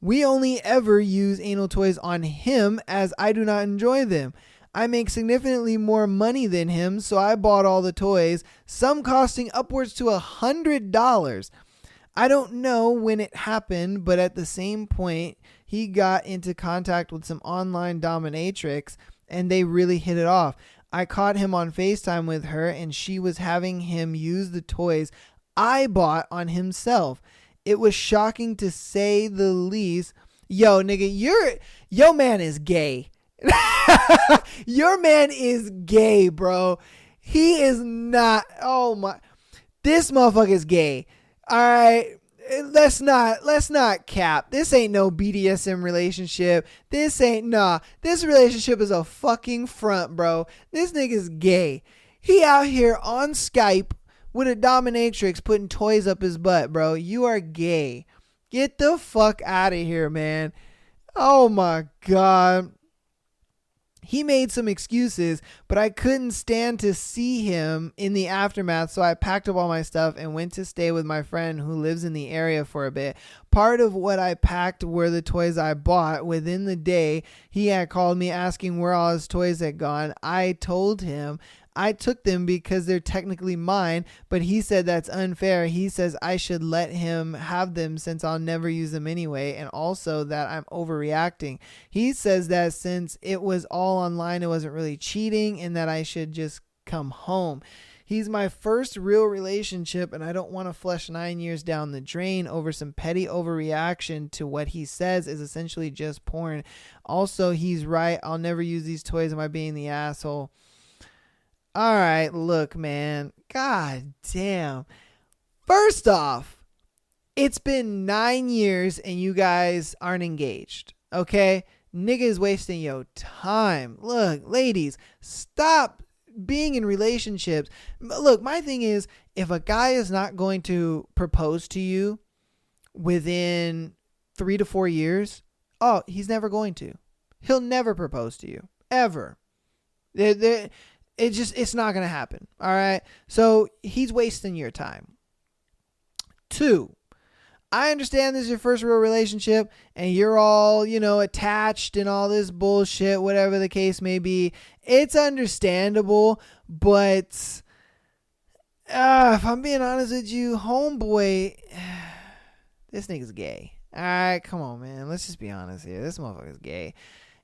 We only ever use anal toys on him as I do not enjoy them. I make significantly more money than him, so I bought all the toys, some costing upwards to $100. I don't know when it happened, but at the same point, he got into contact with some online dominatrix and they really hit it off. I caught him on FaceTime with her and she was having him use the toys I bought on himself. It was shocking to say the least. Yo, nigga, your man is gay. Your man is gay, bro. He is not. Oh my. This motherfucker is gay. All right. Let's not cap. This ain't no BDSM relationship. This relationship is a fucking front, bro. This nigga's gay. He out here on Skype with a dominatrix putting toys up his butt, bro. You are gay. Get the fuck out of here, man. Oh my God. He made some excuses, but I couldn't stand to see him in the aftermath, so I packed up all my stuff and went to stay with my friend who lives in the area for a bit. Part of what I packed were the toys I bought. Within the day, he had called me asking where all his toys had gone. I told him I took them because they're technically mine, but he said that's unfair. He says I should let him have them since I'll never use them anyway, and also that I'm overreacting. He says that since it was all online, it wasn't really cheating, and that I should just come home. He's my first real relationship, and I don't want to flush 9 years down the drain over some petty overreaction to what he says is essentially just porn. Also, he's right. I'll never use these toys. Am I being the asshole? All right, look, man. God damn. First off, it's been 9 years and you guys aren't engaged. Okay? Nigga is wasting your time. Look, ladies, stop being in relationships. Look, my thing is, if a guy is not going to propose to you within 3 to 4 years, he's never going to. He'll never propose to you. Ever. It's not going to happen. All right. So he's wasting your time. 2, I understand this is your first real relationship and you're all, attached and all this bullshit, whatever the case may be. It's understandable, but if I'm being honest with you, homeboy, this nigga's gay. All right. Come on, man. Let's just be honest here. This motherfucker's gay.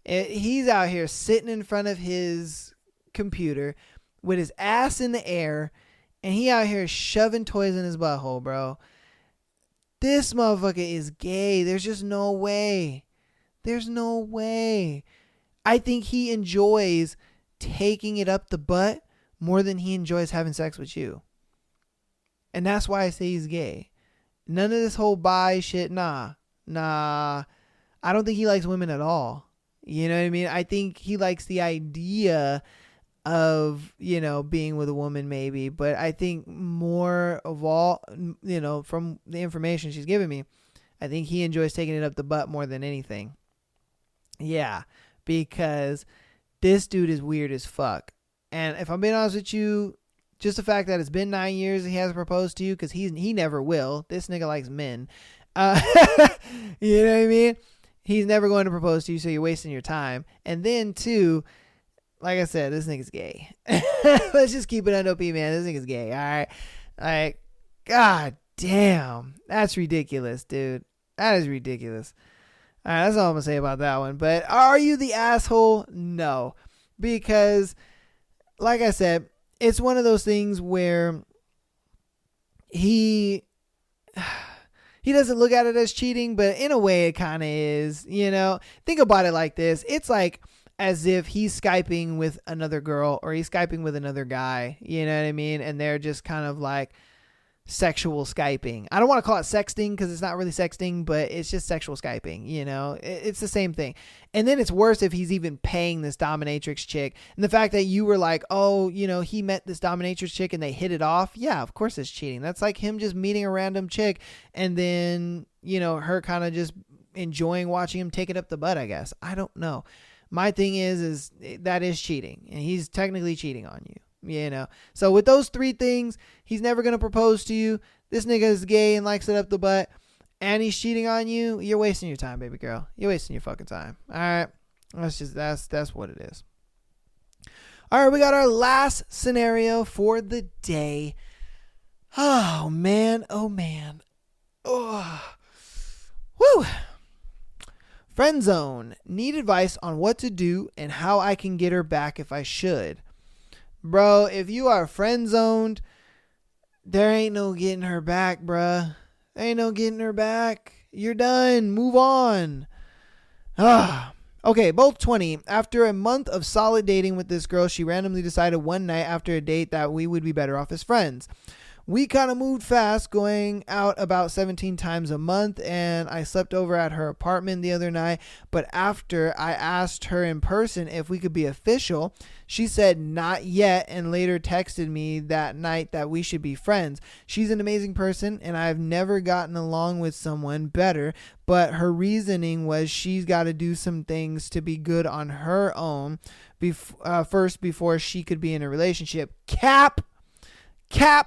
He's out here sitting in front of his computer with his ass in the air and he out here shoving toys in his butthole, bro. This motherfucker is gay. There's just no way. There's no way. I think he enjoys taking it up the butt more than he enjoys having sex with you. And that's why I say he's gay. None of this whole bi shit. Nah. I don't think he likes women at all. You know what I mean? I think he likes the idea of, being with a woman maybe, but I think more of all, from the information she's giving me, I think he enjoys taking it up the butt more than anything. Yeah, because this dude is weird as fuck. And if I'm being honest with you, just the fact that it's been 9 years and he hasn't proposed to you, because he never will. This nigga likes men. You know what I mean? He's never going to propose to you, so you're wasting your time. And then 2, like I said, this nigga's gay. Let's just keep it on OP, man. This nigga's gay. All right. Like, God damn. That's ridiculous, dude. That is ridiculous. All right. That's all I'm going to say about that one. But are you the asshole? No. Because, like I said, it's one of those things where he doesn't look at it as cheating, but in a way it kind of is, Think about it like this. It's like as if he's Skyping with another girl or he's Skyping with another guy. You know what I mean? And they're just kind of like sexual Skyping. I don't want to call it sexting because it's not really sexting, but it's just sexual Skyping. You know, it's the same thing. And then it's worse if he's even paying this dominatrix chick. And the fact that you were like, oh, you know, he met this dominatrix chick and they hit it off. Yeah, of course it's cheating. That's like him just meeting a random chick and then, you know, her kind of just enjoying watching him take it up the butt, I guess. I don't know. My thing is that is cheating, and he's technically cheating on you. You know, so with those three things, he's never going to propose to you. This nigga is gay and likes it up the butt, and he's cheating on you. You're wasting your time, baby girl. You're wasting your fucking time. All right. That's what it is. All right. We got our last scenario for the day. Oh man. Oh man. Oh, woo. Friend zone. Need advice on what to do and how I can get her back if I should. Bro, if you are friend zoned, there ain't no getting her back, bruh. Ain't no getting her back. You're done. Move on. Okay, both 20. After a month of solid dating with this girl, she randomly decided one night after a date that we would be better off as friends. We kind of moved fast, going out about 17 times a month, and I slept over at her apartment the other night. But after I asked her in person if we could be official, she said not yet, and later texted me that night that we should be friends. She's an amazing person, and I've never gotten along with someone better, but her reasoning was she's got to do some things to be good on her own first before she could be in a relationship. Cap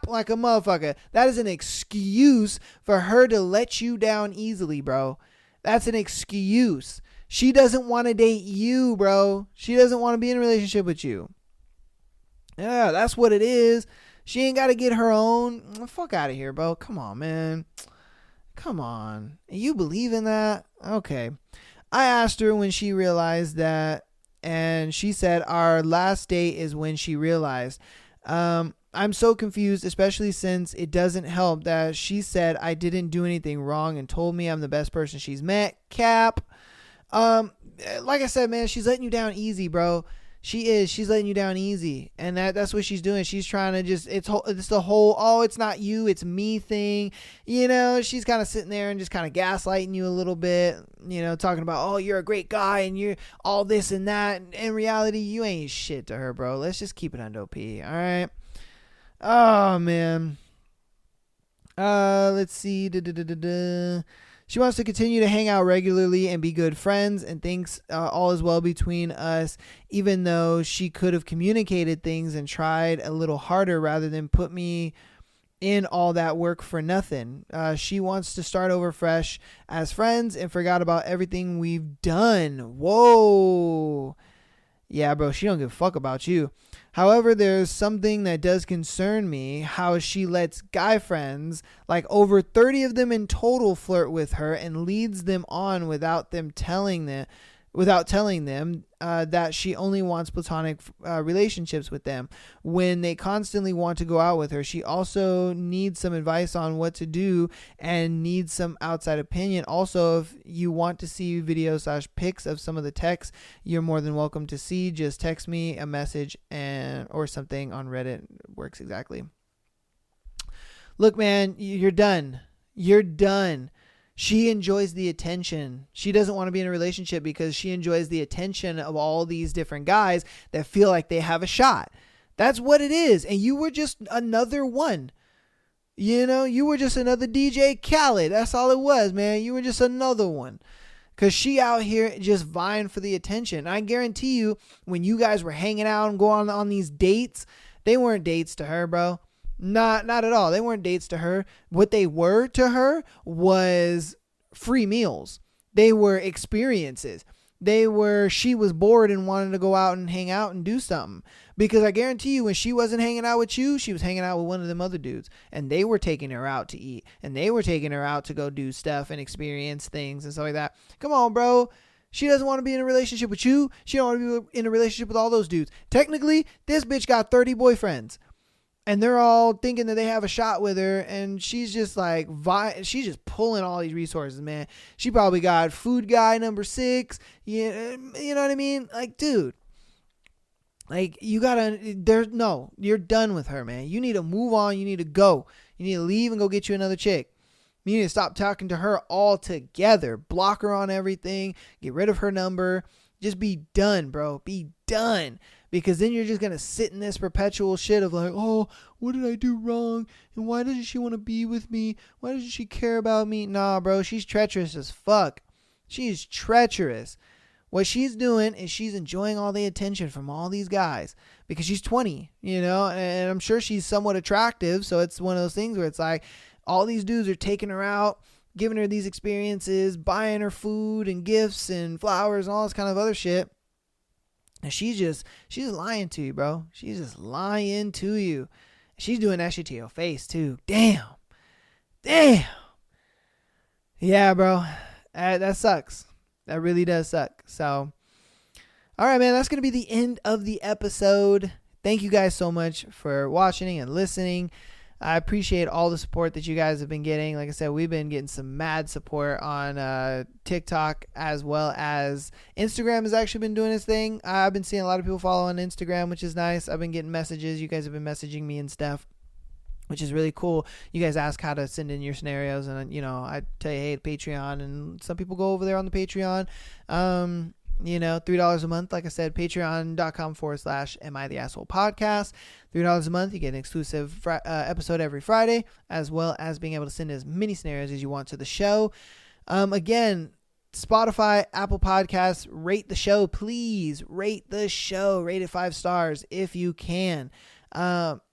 like a motherfucker. That is an excuse for her to let you down easily, bro. That's an excuse. She doesn't want to date you, bro. She doesn't want to be in a relationship with you. Yeah, that's what it is. She ain't got to get her own. Fuck out of here, bro. Come on, man. Come on. You believe in that? Okay. I asked her when she realized that, and she said our last date is when she realized. I'm so confused, especially since it doesn't help that she said I didn't do anything wrong and told me I'm the best person she's met. Cap. Like I said, man, she's letting you down easy, bro. She's letting you down easy. And that's what she's doing. She's trying to just, it's the whole, oh, it's not you, it's me thing. You know, she's kind of sitting there and just kind of gaslighting you a little bit, you know, talking about, oh, you're a great guy and you're all this and that. And in reality, you ain't shit to her, bro. Let's just keep it under OP. All right. Oh, man. Let's see. She wants to continue to hang out regularly and be good friends and thinks all is well between us, even though she could have communicated things and tried a little harder rather than put me in all that work for nothing. She wants to start over fresh as friends and forgot about everything we've done. Whoa. Yeah, bro, she don't give a fuck about you. However, there's something that does concern me, how she lets guy friends, like over 30 of them in total, flirt with her and leads them on without telling them that she only wants platonic relationships with them when they constantly want to go out with her. She also needs some advice on what to do and needs some outside opinion. Also, if you want to see videos / pics of some of the texts, you're more than welcome to see. Just text me a message or something on Reddit. Works exactly. Look, man, you're done. You're done. She enjoys the attention. She doesn't want to be in a relationship because she enjoys the attention of all these different guys that feel like they have a shot. That's what it is. And you were just another one. You know, you were just another DJ Khaled. That's all it was, man. You were just another one. Because she out here just vying for the attention. And I guarantee you, when you guys were hanging out and going on these dates, they weren't dates to her, bro. Not at all. They weren't dates to her. What they were to her was free meals. They were experiences. She was bored and wanted to go out and hang out and do something. Because I guarantee you, when she wasn't hanging out with you, she was hanging out with one of them other dudes. And they were taking her out to eat. And they were taking her out to go do stuff and experience things and stuff like that. Come on, bro. She doesn't want to be in a relationship with you. She don't want to be in a relationship with all those dudes. Technically, this bitch got 30 boyfriends. and they're all thinking that they have a shot with her, and she's just like she's just pulling all these resources, man. She probably got food guy number 6. You know what I mean? Like, dude, like, you gotta, you're done with her, man. You need to move on. You need to go. You need to leave and go get you another chick. You need to stop talking to her altogether. Block her on everything. Get rid of her number. Just be done, bro. Be done. Because then you're just going to sit in this perpetual shit of like, oh, what did I do wrong? And why doesn't she want to be with me? Why doesn't she care about me? Nah, bro. She's treacherous as fuck. She's treacherous. What she's doing is she's enjoying all the attention from all these guys because she's 20, and I'm sure she's somewhat attractive. So it's one of those things where it's like all these dudes are taking her out, giving her these experiences, buying her food and gifts and flowers and all this kind of other shit. And she's just lying to you, bro. She's just lying to you. She's doing that shit to your face too. Damn. Yeah, bro. That sucks. That really does suck. So, all right, man, that's going to be the end of the episode. Thank you guys so much for watching and listening. I appreciate all the support that you guys have been getting. Like I said, we've been getting some mad support on TikTok, as well as Instagram has actually been doing its thing. I've been seeing a lot of people follow on Instagram, which is nice. I've been getting messages. You guys have been messaging me and stuff, which is really cool. You guys ask how to send in your scenarios, and I tell you, hey, Patreon, and some people go over there on the Patreon. $3 a month. Like I said, patreon.com/Am I the Asshole Podcast. $3 a month. You get an exclusive episode every Friday, as well as being able to send as many scenarios as you want to the show. Again, Spotify, Apple Podcasts, rate the show. Please rate the show. Rate it 5 stars if you can.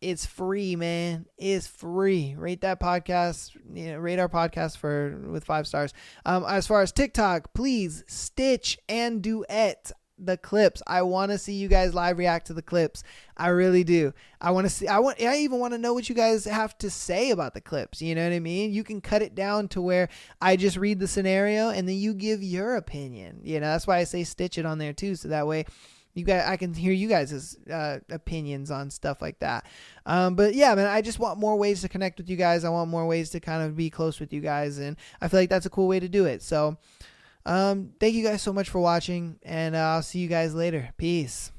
It's free, man. It's free. Rate that podcast. Rate our podcast with 5 stars. As far as TikTok, please stitch and duet the clips. I want to see you guys live react to the clips. I really do. I even want to know what you guys have to say about the clips. You know what I mean? You can cut it down to where I just read the scenario and then you give your opinion. That's why I say stitch it on there too. So that way I can hear you guys' opinions on stuff like that. But yeah, man, I just want more ways to connect with you guys. I want more ways to kind of be close with you guys. And I feel like that's a cool way to do it. So, thank you guys so much for watching, and I'll see you guys later. Peace.